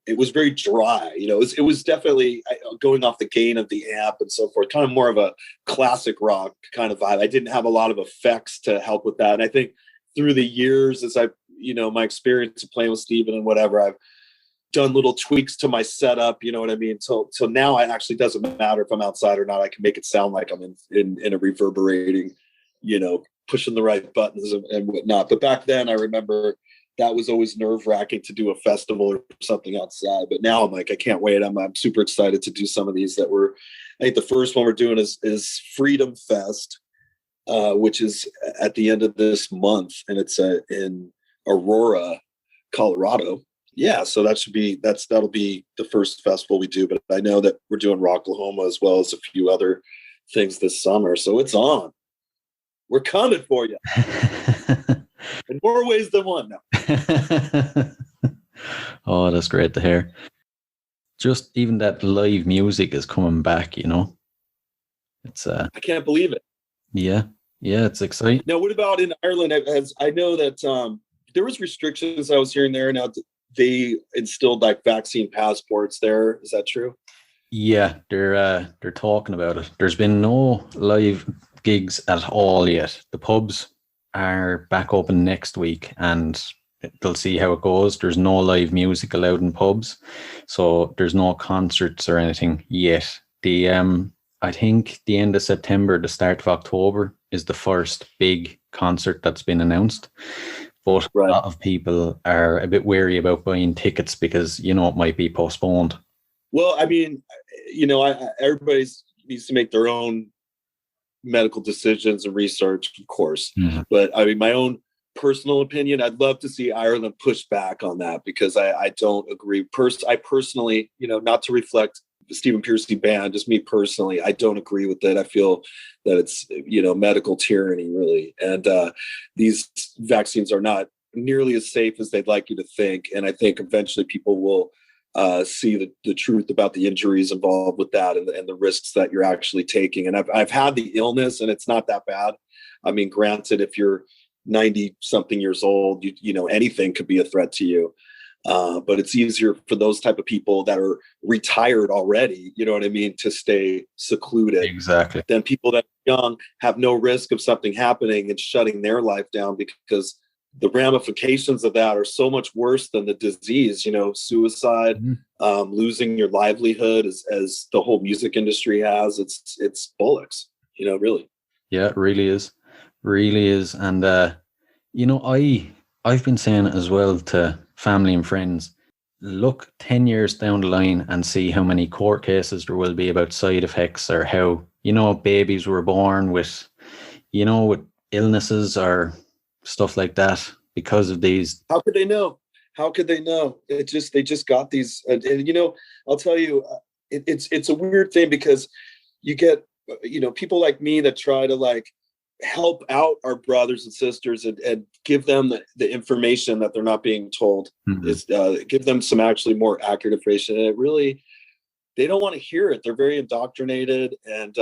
it was very dry, it was definitely going off the gain of the amp and so forth, kind of more of a classic rock kind of vibe. I didn't have a lot of effects to help with that. And I think through the years, as my experience of playing with Stephen and whatever, I've done little tweaks to my setup, you know what I mean? So now it actually doesn't matter if I'm outside or not. I can make it sound like I'm in a reverberating, pushing the right buttons and whatnot. But back then I remember that was always nerve-wracking to do a festival or something outside. But now I'm like, I can't wait. I'm super excited to do some of these I think the first one we're doing is Freedom Fest, which is at the end of this month. And it's in Aurora, Colorado. Yeah. So that'll be the first festival we do. But I know that we're doing Rocklahoma as well as a few other things this summer. So it's on. We're coming for you. In more ways than one now. Oh, that's great to hear. Just even that live music is coming back, It's I can't believe it. Yeah, it's exciting. Now, what about in Ireland? I know that there was restrictions I was hearing there. Now they instilled vaccine passports there. Is that true? Yeah, they're talking about it. There's been no live gigs at all yet. The pubs are back open next week, and they'll see how it goes. There's no live music allowed in pubs, so there's no concerts or anything yet. I think the end of September, the start of October is the first big concert that's been announced. But right. A lot of people are a bit wary about buying tickets because, it might be postponed. Well, everybody needs to make their own medical decisions and research, of course. Mm-hmm. But my own personal opinion, I'd love to see Ireland push back on that, because I don't agree. I personally, not to reflect the Stephen Pearcy band, just me personally, I don't agree with it. I feel that it's, medical tyranny, really. And these vaccines are not nearly as safe as they'd like you to think. And I think eventually people will see the truth about the injuries involved with that and the risks that you're actually taking. And I've had the illness, and it's not that bad. I mean, granted, if you're 90 something years old, you know, anything could be a threat to you. But it's easier for those type of people that are retired already, you know what I mean, to stay secluded. Exactly. Than people that are young, have no risk of something happening and shutting their life down, because the ramifications of that are so much worse than the disease, you know, suicide, losing your livelihood as the whole music industry has. It's bullocks, you know, really. Yeah, it really is. Really is. And, you know, I've been saying it as well to family and friends. Look 10 years down the line and see how many court cases there will be about side effects, or how, you know, babies were born with, you know, with illnesses or stuff like that because of these. How could they know? How could they know? They just got these. And you know, I'll tell you, it's a weird thing, because you get, you know, people like me that try to like help out our brothers and sisters and give them the information that they're not being told. Is give them some actually more accurate information. And it really, they don't want to hear it. They're very indoctrinated and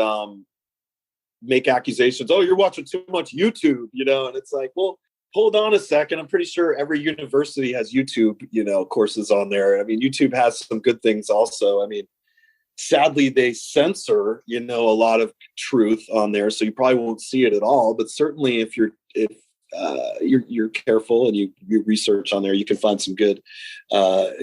make accusations. Oh, you're watching too much YouTube, you know? And it's like, well, hold on a second. I'm pretty sure every university has YouTube, you know, courses on there. I mean, YouTube has some good things also. I mean, sadly, they censor, you know, a lot of truth on there, so you probably won't see it at all. But certainly, if you're careful and you research on there, you can find some good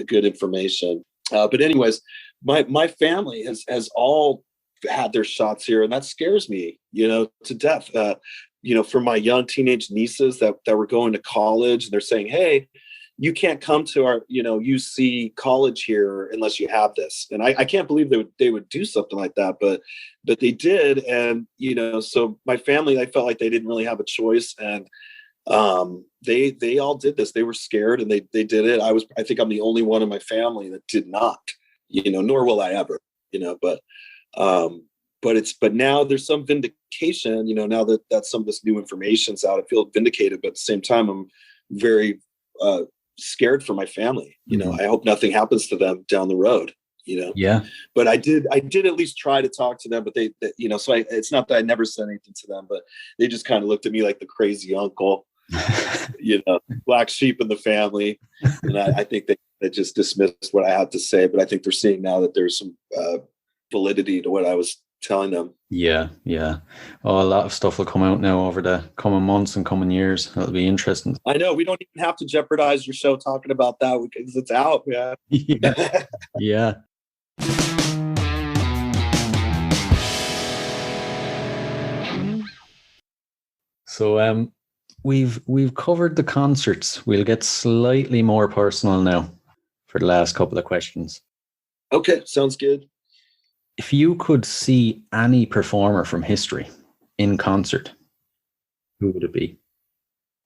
information. But anyways, my family has all had their shots here, and that scares me, you know, to death. You know, for my young teenage nieces that were going to college, and they're saying, hey, you can't come to our, you know, UC college here unless you have this. And I can't believe they would do something like that, but they did. And, you know, so my family, I felt like they didn't really have a choice. And they all did this. They were scared and they did it. I think I'm the only one in my family that did not, you know, nor will I ever, you know, but now there's some vindication, you know, now that some of this new information's out, I feel vindicated, but at the same time, I'm very, scared for my family. You know, I hope nothing happens to them down the road, you know? Yeah. But I did at least try to talk to them, but they you know, so it's not that I never said anything to them, but they just kind of looked at me like the crazy uncle, you know, black sheep in the family. And I think they just dismissed what I had to say, but I think they're seeing now that there's some validity to what I was telling them. Yeah. Oh, a lot of stuff will come out now over the coming months and coming years. It'll be interesting. I know we don't even have to jeopardize your show talking about that because it's out, man. Yeah. So we've covered the concerts. We'll get slightly more personal now for the last couple of questions. Okay, sounds good. If you could see any performer from history in concert, who would it be?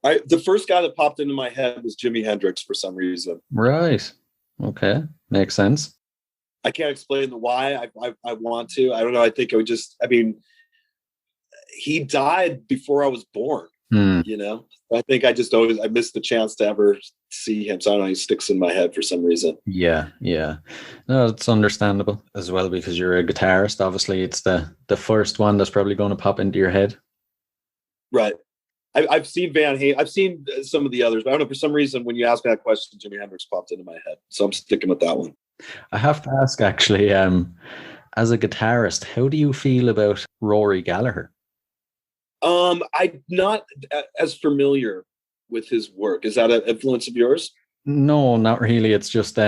The first guy that popped into my head was Jimi Hendrix for some reason. Right. Okay. Makes sense. I can't explain the why. I want to. I don't know. I think it would just, I mean, he died before I was born, you know? I think I missed the chance to ever see him. So I don't know, he sticks in my head for some reason. Yeah. No, it's understandable as well, because you're a guitarist. Obviously, it's the first one that's probably going to pop into your head. Right. I've seen Van Halen. I've seen some of the others, but I don't know, for some reason, when you asked me that question, Jimi Hendrix popped into my head. So I'm sticking with that one. I have to ask, actually, as a guitarist, how do you feel about Rory Gallagher? I'm not as familiar with his work. Is that an influence of yours? No, not really. It's just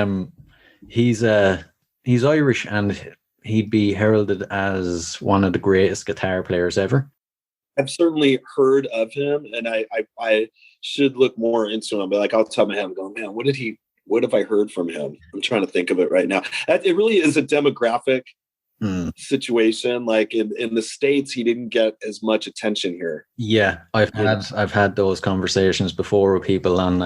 he's Irish, and he'd be heralded as one of the greatest guitar players ever. I've certainly heard of him, and I should look more into him. But like, I'll tell my head, I'm going, man, what have I heard from him? I'm trying to think of it right now. It really is a demographic situation. Like in the States, he didn't get as much attention here. Yeah, I've had those conversations before with people on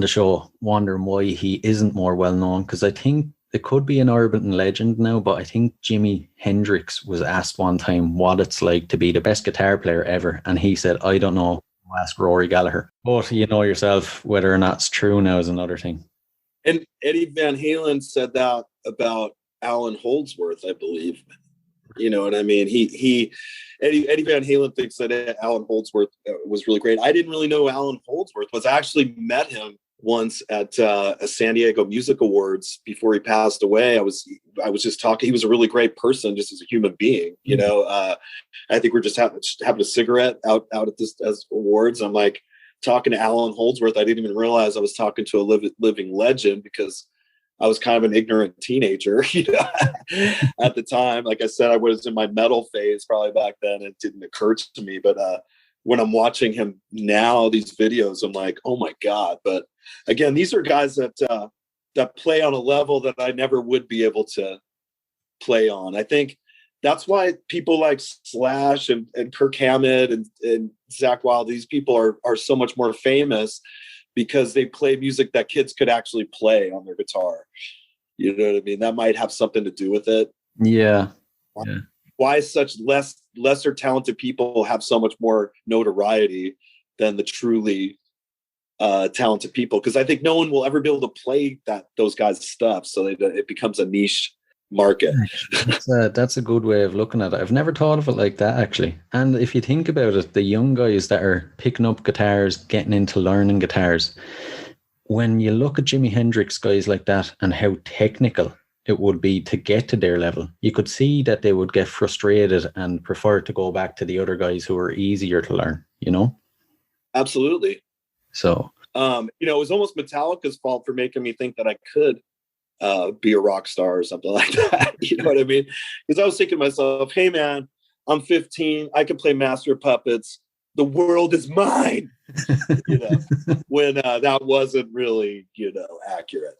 the show, wondering why he isn't more well known. Because I think it could be an urban legend now, but I think Jimi Hendrix was asked one time what it's like to be the best guitar player ever, and he said, "I don't know Ask Rory Gallagher. But you know yourself, whether or not it's true now is another thing. And Eddie Van Halen said that about Alan Holdsworth, I believe. You know what I mean? Eddie Van Halen thinks that Alan Holdsworth was really great. I didn't really know who Alan Holdsworth was. I actually met him once at a San Diego Music Awards before he passed away. I was just talking. He was a really great person, just as a human being. You know, I think we're just having a cigarette out at this as awards. I'm like talking to Alan Holdsworth. I didn't even realize I was talking to a living legend because I was kind of an ignorant teenager, you know, at the time. Like I said, I was in my metal phase probably back then. It didn't occur to me, but when I'm watching him now, these videos, I'm like, oh my God. But again, these are guys that play on a level that I never would be able to play on. I think that's why people like Slash and Kirk Hammett and Zakk Wylde, these people are so much more famous because they play music that kids could actually play on their guitar. You know what I mean? That might have something to do with it. Yeah. Why such lesser talented people have so much more notoriety than the truly talented people? Because I think no one will ever be able to play those guys' stuff, so it becomes a niche market. That's a good way of looking at it. I've never thought of it like that, actually. And if you think about it, the young guys that are picking up guitars, getting into learning guitars, when you look at Jimi Hendrix, guys like that, and how technical it would be to get to their level, you could see that they would get frustrated and prefer to go back to the other guys who are easier to learn, you know? Absolutely. So, you know, it was almost Metallica's fault for making me think that I could be a rock star or something like that. You know what I mean? Because I was thinking to myself, hey man, I'm 15. I can play Master of Puppets. The world is mine. You know, when that wasn't really, you know, accurate.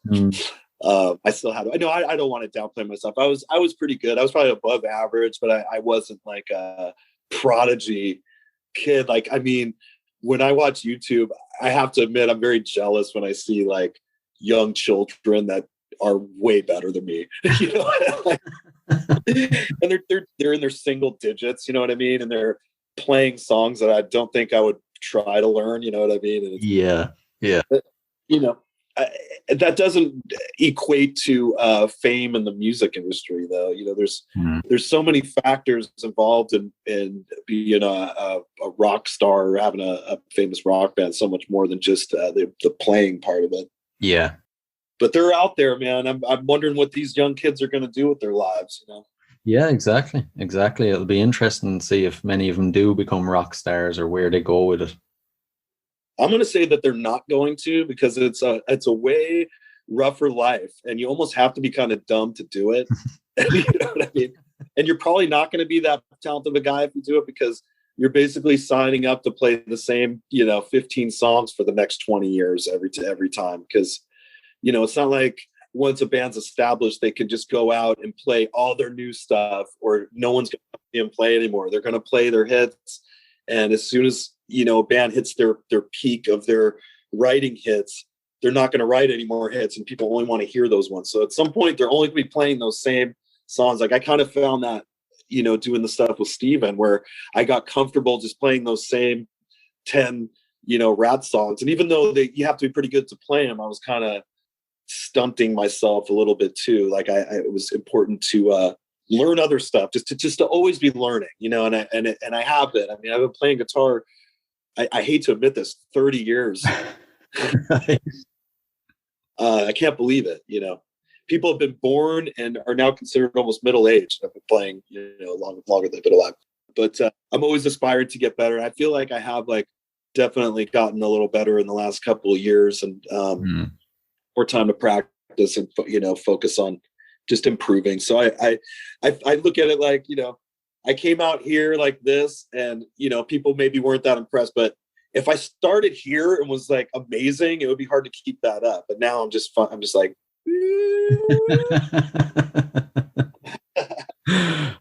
I still had, I don't want to downplay myself. I was pretty good. I was probably above average, but I wasn't like a prodigy kid. Like, I mean, when I watch YouTube, I have to admit, I'm very jealous when I see like young children that are way better than me, you know, and they're in their single digits, you know what I mean? And they're playing songs that I don't think I would try to learn, you know what I mean? And yeah. You know, that doesn't equate to fame in the music industry, though. You know, there's so many factors involved in being a rock star or having a famous rock band. So much more than just the playing part of it. Yeah, but they're out there, man. I'm wondering what these young kids are going to do with their lives. You know. Yeah, exactly. It'll be interesting to see if many of them do become rock stars or where they go with it. I'm going to say that they're not going to, because it's a way rougher life, and you almost have to be kind of dumb to do it. You know what I mean? And you're probably not going to be that talented of a guy if you do it, because you're basically signing up to play the same, 15 songs for the next 20 years every time. Because, it's not like once a band's established, they can just go out and play all their new stuff, or no one's going to see them play anymore. They're going to play their hits. And as soon as, a band hits their peak of their writing hits, they're not going to write any more hits, and people only want to hear those ones. So at some point, they're only going to be playing those same songs. Like I kind of found that, doing the stuff with Stephen, where I got comfortable just playing those same 10, Ratt songs. And even though you have to be pretty good to play them, I was kind of stunting myself a little bit too. Like it was important to learn other stuff, just to always be learning, and I have been. I mean, I've been playing guitar. I hate to admit this, 30 years. I can't believe it. People have been born and are now considered almost middle-aged. I've been playing, longer than they've been alive. But I'm always aspiring to get better. I feel like I have definitely gotten a little better in the last couple of years, and more time to practice and focus on just improving. So I look at it like, I came out here like this, and people maybe weren't that impressed, but if I started here and was amazing, it would be hard to keep that up. But now I'm just like,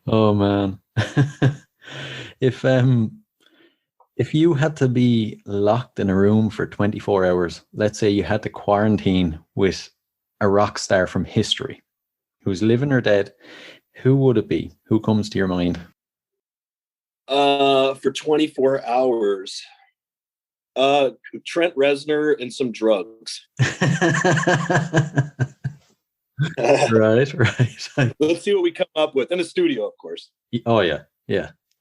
oh man. If you had to be locked in a room for 24 hours, let's say you had to quarantine with a rock star from history who's living or dead, who would it be? Who comes to your mind? For 24 hours. Trent Reznor and some drugs. Right. Let's see what we come up with in the studio, of course. Oh yeah.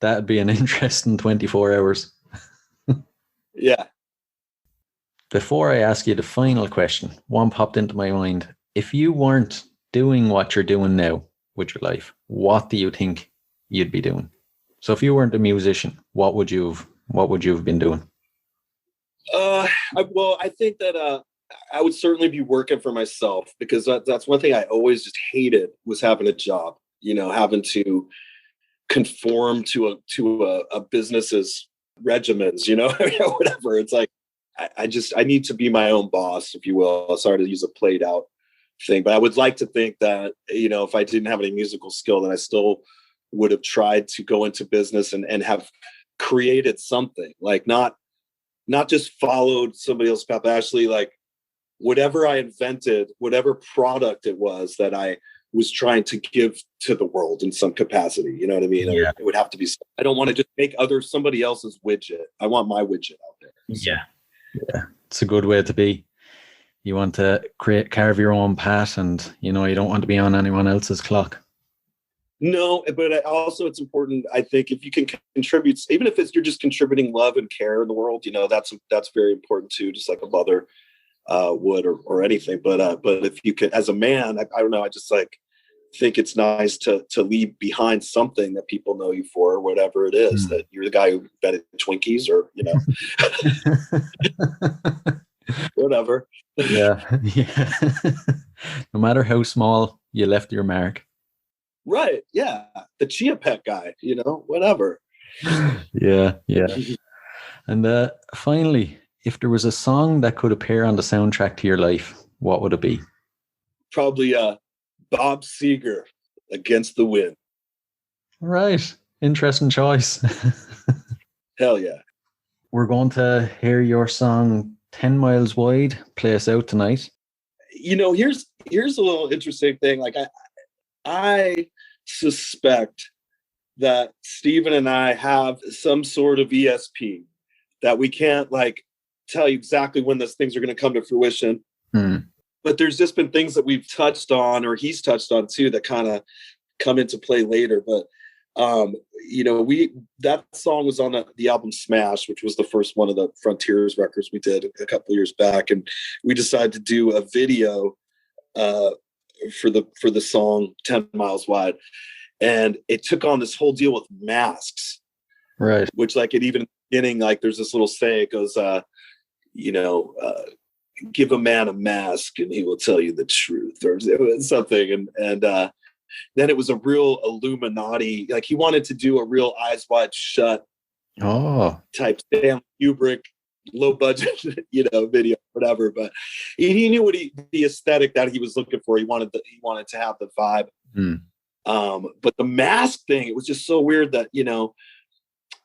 That'd be an interesting 24 hours. Yeah. Before I ask you the final question, one popped into my mind. If you weren't doing what you're doing now with your life, what do you think you'd be doing? So if you weren't a musician, what would you have been doing? I think that I would certainly be working for myself, because that's one thing I always just hated, was having a job, having to conform to a business's regimens, whatever. It's like, I need to be my own boss, if you will. Sorry to use a played out thing, but I would like to think that, if I didn't have any musical skill, that I still would have tried to go into business and have created something, like not just followed somebody else's path, but actually, like, whatever I invented, whatever product it was that I was trying to give to the world in some capacity, you know what I mean? Yeah. It would have to be, I don't want to just make somebody else's widget. I want my widget out there. Yeah. It's a good way to be. You want to carve your own path, and you don't want to be on anyone else's clock. No, but also it's important, I think, if you can contribute, even if you're just contributing love and care in the world, that's very important too, just like a mother would, or anything. But if you can, as a man, I don't know, I just like think it's nice to leave behind something that people know you for, whatever it is, that you're the guy who invented Twinkies, or whatever. Yeah. No matter how small, you left your mark. Right. Yeah. The Chia Pet guy, whatever. Yeah. And finally, if there was a song that could appear on the soundtrack to your life, what would it be? Probably Bob Seger, Against the Wind. Right. Interesting choice. Hell yeah. We're going to hear your song 10 Miles Wide play us out tonight. Here's a little interesting thing. Like, I suspect that Stephen and I have some sort of ESP that we can't tell you exactly when those things are going to come to fruition. But there's just been things that we've touched on, or he's touched on too, that kind of come into play later. But that song was on the album Smash, which was the first one of the Frontiers records we did a couple of years back, and we decided to do a video for the song 10 Miles Wide, and it took on this whole deal with masks, right? Which, even in the beginning, there's this little saying, it goes, give a man a mask and he will tell you the truth, or something, and then it was a real Illuminati, he wanted to do a real Eyes Wide Shut type Stanley Kubrick low budget, video, whatever. But he knew the aesthetic that he was looking for. He wanted to have the vibe. But the mask thing, it was just so weird that,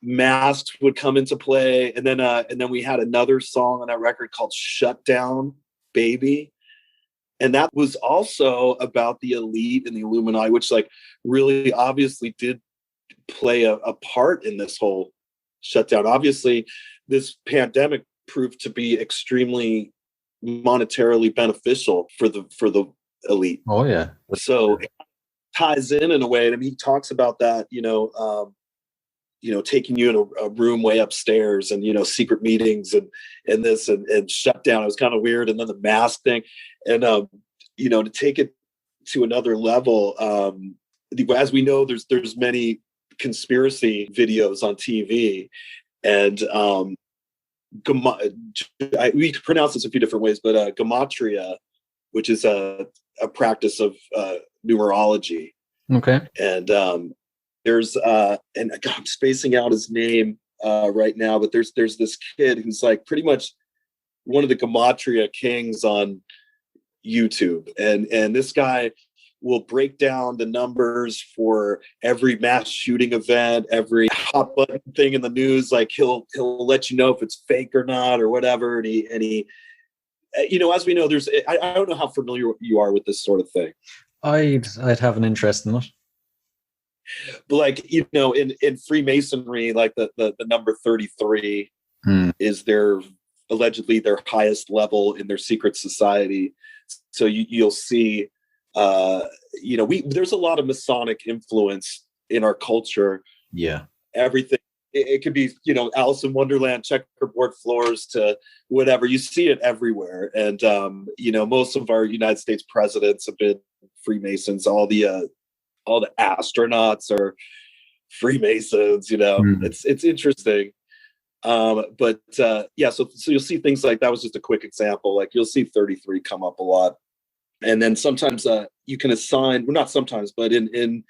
masks would come into play. And then we had another song on that record called Shut Down Baby. And that was also about the elite and the Illuminati, which really obviously did play a part in this whole shutdown. Obviously, this pandemic proved to be extremely monetarily beneficial for the elite. Oh yeah. So it ties in a way. I mean, he talks about that, taking you in a room way upstairs, and, secret meetings and this and shutdown. It was kind of weird. And then the mask thing, and, to take it to another level, as we know, there's many conspiracy videos on TV, and we pronounce this a few different ways, but gematria, which is a practice of numerology. Okay. And there's and God, I'm spacing out his name right now, but there's this kid who's pretty much one of the gematria kings on YouTube, and this guy will break down the numbers for every mass shooting event, every hot button thing in the news. He'll let you know if it's fake or not, or whatever. And he as we know, I don't know how familiar you are with this sort of thing. I'd have an interest in it. But in Freemasonry, the number 33 is their allegedly their highest level in their secret society. So you'll see, there's a lot of Masonic influence in our culture. Yeah. Everything. It could be, Alice in Wonderland, checkerboard floors to whatever. You see it everywhere. And, most of our United States presidents have been Freemasons. All the astronauts are Freemasons, It's interesting. So you'll see things like that. Was just a quick example. Like you'll see 33 come up a lot. And then sometimes you can assign, well, not sometimes, but in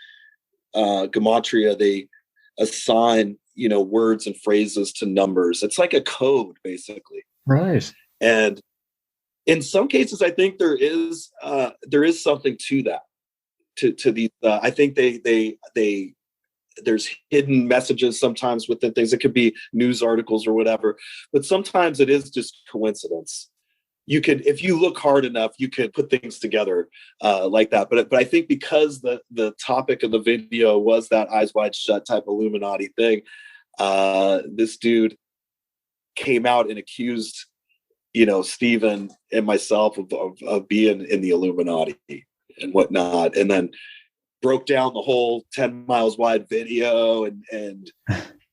Gematria, they assign, words and phrases to numbers. It's like a code, basically. Right. And in some cases, I think there is something to that. To these, I think they there's hidden messages sometimes within things. It could be news articles or whatever, but sometimes it is just coincidence. If you look hard enough, you could put things together like that. But I think because the topic of the video was that eyes wide shut type Illuminati thing, this dude came out and accused, Stephen and myself of being in the Illuminati and whatnot, and then broke down the whole 10 miles wide video and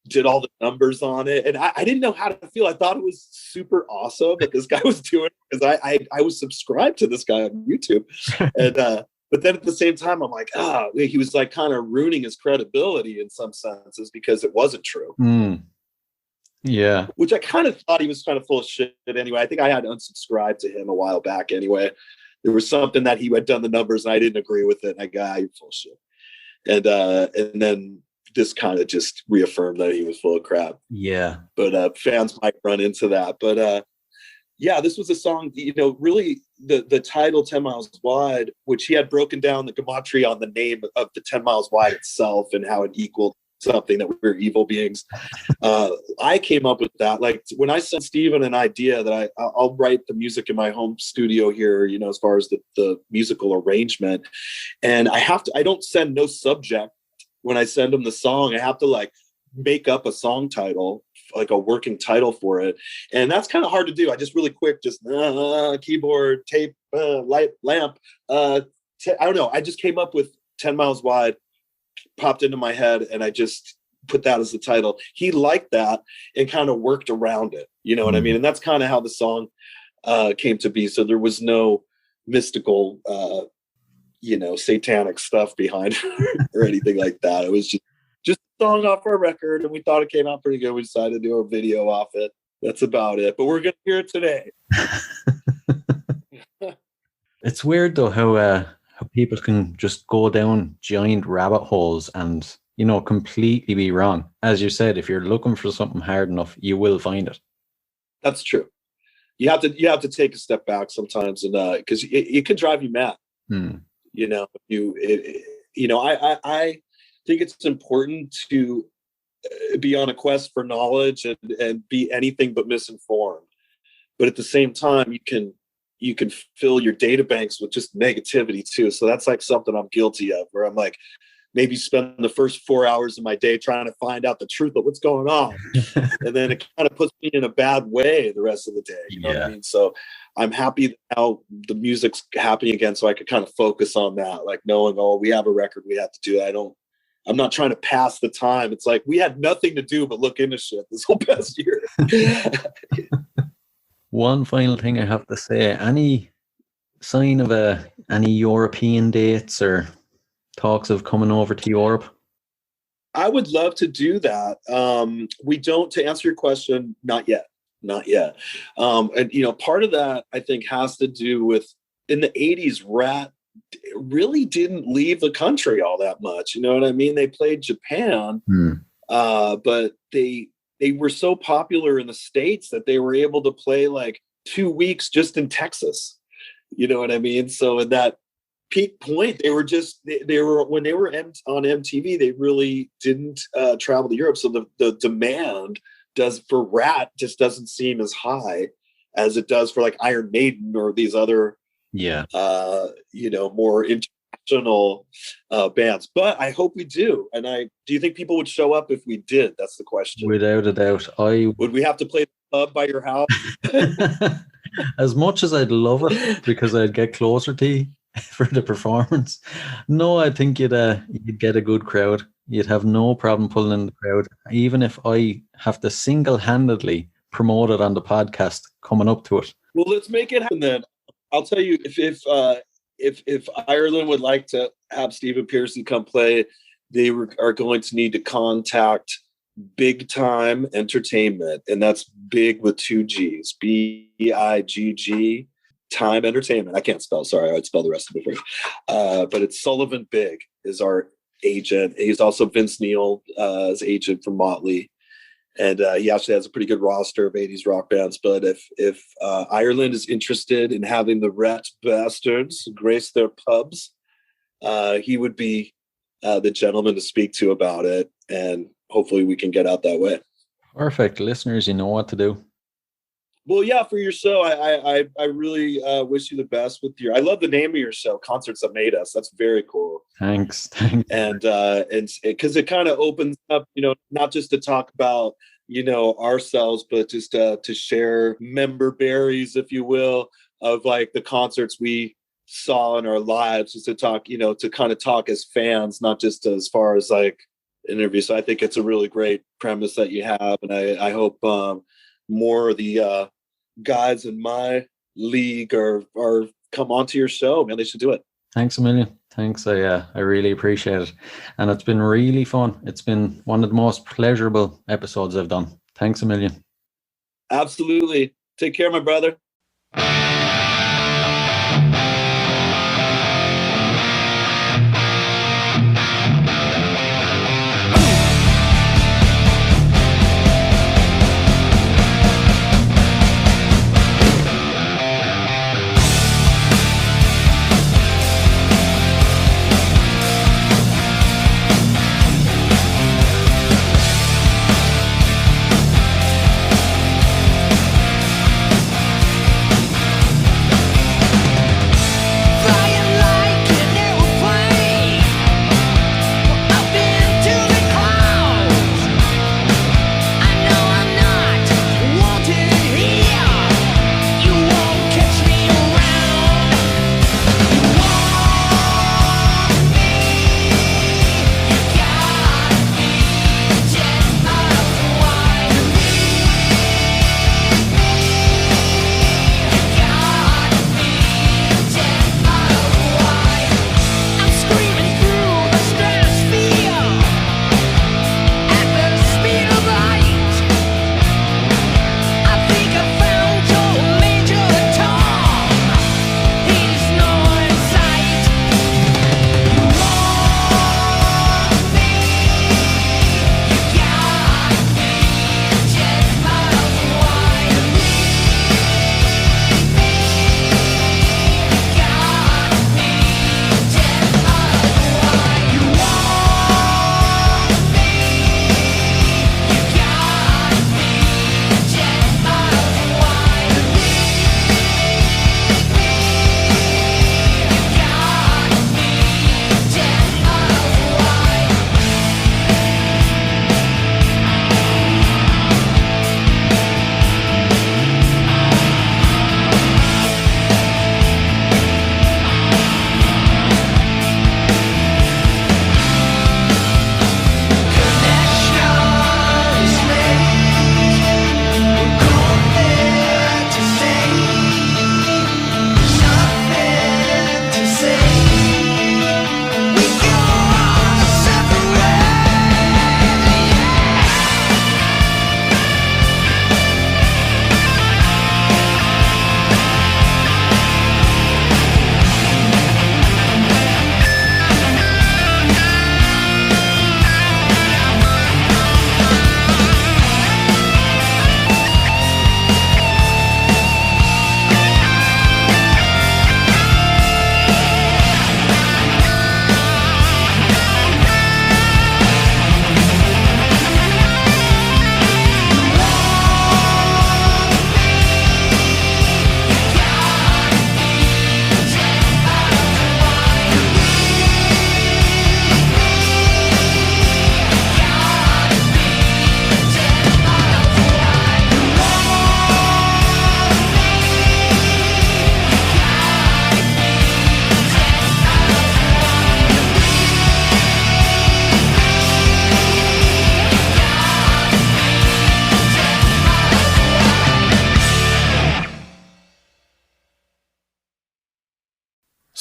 did all the numbers on it. And I didn't know how to feel. I thought it was super awesome that this guy was doing it, because I was subscribed to this guy on YouTube. And but then at the same time, I'm like, he was like kind of ruining his credibility in some senses because it wasn't true. Yeah. Which I kind of thought he was kind of full of shit anyway. I think I had unsubscribed to him a while back anyway. There was something that he had done the numbers and I didn't agree with it. And I go, you're full of shit. And then this kind of just reaffirmed that he was full of crap. Yeah. But fans might run into that. But this was a song, really the title 10 Miles Wide, which he had broken down the gematria on the name of the 10 Miles Wide itself and how it equaled something, that we're evil beings. I came up with that. Like when I sent Stephen an idea that I'll write the music in my home studio here, as far as the musical arrangement. And I don't send no subject when I send him the song. I have to like make up a song title, like a working title for it. And that's kind of hard to do. I just really quick, just keyboard, tape, light, lamp. I don't know. I just came up with 10 Miles Wide, popped into my head, and I just put that as the title. He liked that and kind of worked around it. You know what I mean? And that's kind of how the song came to be. So there was no mystical, satanic stuff behind it or anything like that. It was just a song off our record, and we thought it came out pretty good. We decided to do a video off it. That's about it. But we're going to hear it today. It's weird though how people can just go down giant rabbit holes and, completely be wrong. As you said, if you're looking for something hard enough, you will find it. That's true. You have to take a step back sometimes, and because it can drive you mad. I think it's important to be on a quest for knowledge and be anything but misinformed. But at the same time, you can fill your data banks with just negativity too. So that's like something I'm guilty of, where I'm like, maybe spend the first 4 hours of my day trying to find out the truth of what's going on. And then it kind of puts me in a bad way the rest of the day. You know what I mean? So I'm happy now the music's happening again, so I could kind of focus on that, like knowing, we have a record, we have to do that. I'm not trying to pass the time. It's like, we had nothing to do but look into shit this whole past year. One final thing I have to say, any sign of any European dates or talks of coming over to Europe? I would love to do that. We don't, to answer your question, not yet. And part of that I think has to do with, in the 80s, Ratt really didn't leave the country all that much. You know what I mean? They played Japan, but they were so popular in the States that they were able to play like 2 weeks just in Texas. You know what I mean? So at that peak point, they were when they were on MTV, they really didn't travel to Europe. So the demand for Ratt just doesn't seem as high as it does for like Iron Maiden or these other more international bands. But I hope we do. And do you think people would show up if we did? That's the question. Without a doubt. Would we have to play pub by your house? As much as I'd love it, because I'd get closer to you for the performance, no, I think you'd get a good crowd. You'd have no problem pulling in the crowd, even if I have to single-handedly promote it on the podcast coming up to it. Well, let's make it happen then. I'll tell you, if Ireland would like to have Stephen Pearcy come play, they are going to need to contact Big Time Entertainment, and that's big with 2 G's, BIGG, Time Entertainment. I can't spell, sorry, I'd spell the rest of it for you. But it's Sullivan Big is our agent. He's also Vince Neil's agent for Motley. And he actually has a pretty good roster of 80s rock bands. But if Ireland is interested in having the Ratt bastards grace their pubs, he would be the gentleman to speak to about it. And hopefully we can get out that way. Perfect. Listeners, you know what to do. Well, yeah, for your show, I really wish you the best with I love the name of your show, Concerts That Made Us. That's very cool. Thanks. And because it kind of opens up, not just to talk about, ourselves, but just to share member berries, if you will, of like the concerts we saw in our lives, just to talk, to kind of talk as fans, not just as far as like interviews. So I think it's a really great premise that you have. And I hope more of the guys in my league are come onto your show, man. They should do it. Thanks a million. Thanks. I really appreciate it. And it's been really fun. It's been one of the most pleasurable episodes I've done. Thanks a million. Absolutely. Take care, my brother.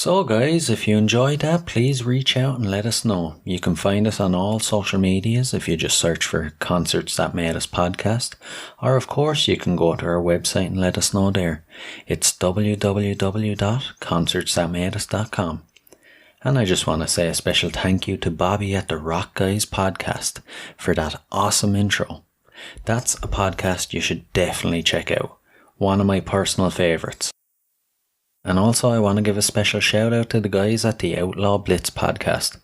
So guys, if you enjoyed that, please reach out and let us know. You can find us on all social medias if you just search for Concerts That Made Us Podcast. Or of course, you can go to our website and let us know there. It's www.concertsthatmadeus.com. And I just want to say a special thank you to Bobby at the Rock Guys Podcast for that awesome intro. That's a podcast you should definitely check out. One of my personal favourites. And also I want to give a special shout out to the guys at the Outlaw Blitz podcast.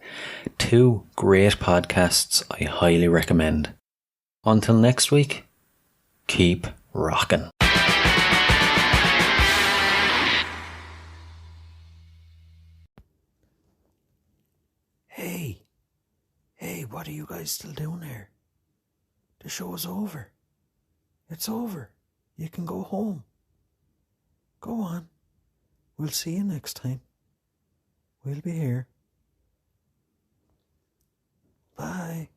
2 great podcasts I highly recommend. Until next week, keep rocking. Hey, what are you guys still doing here? The show's over. It's over. You can go home. Go on. We'll see you next time. We'll be here. Bye.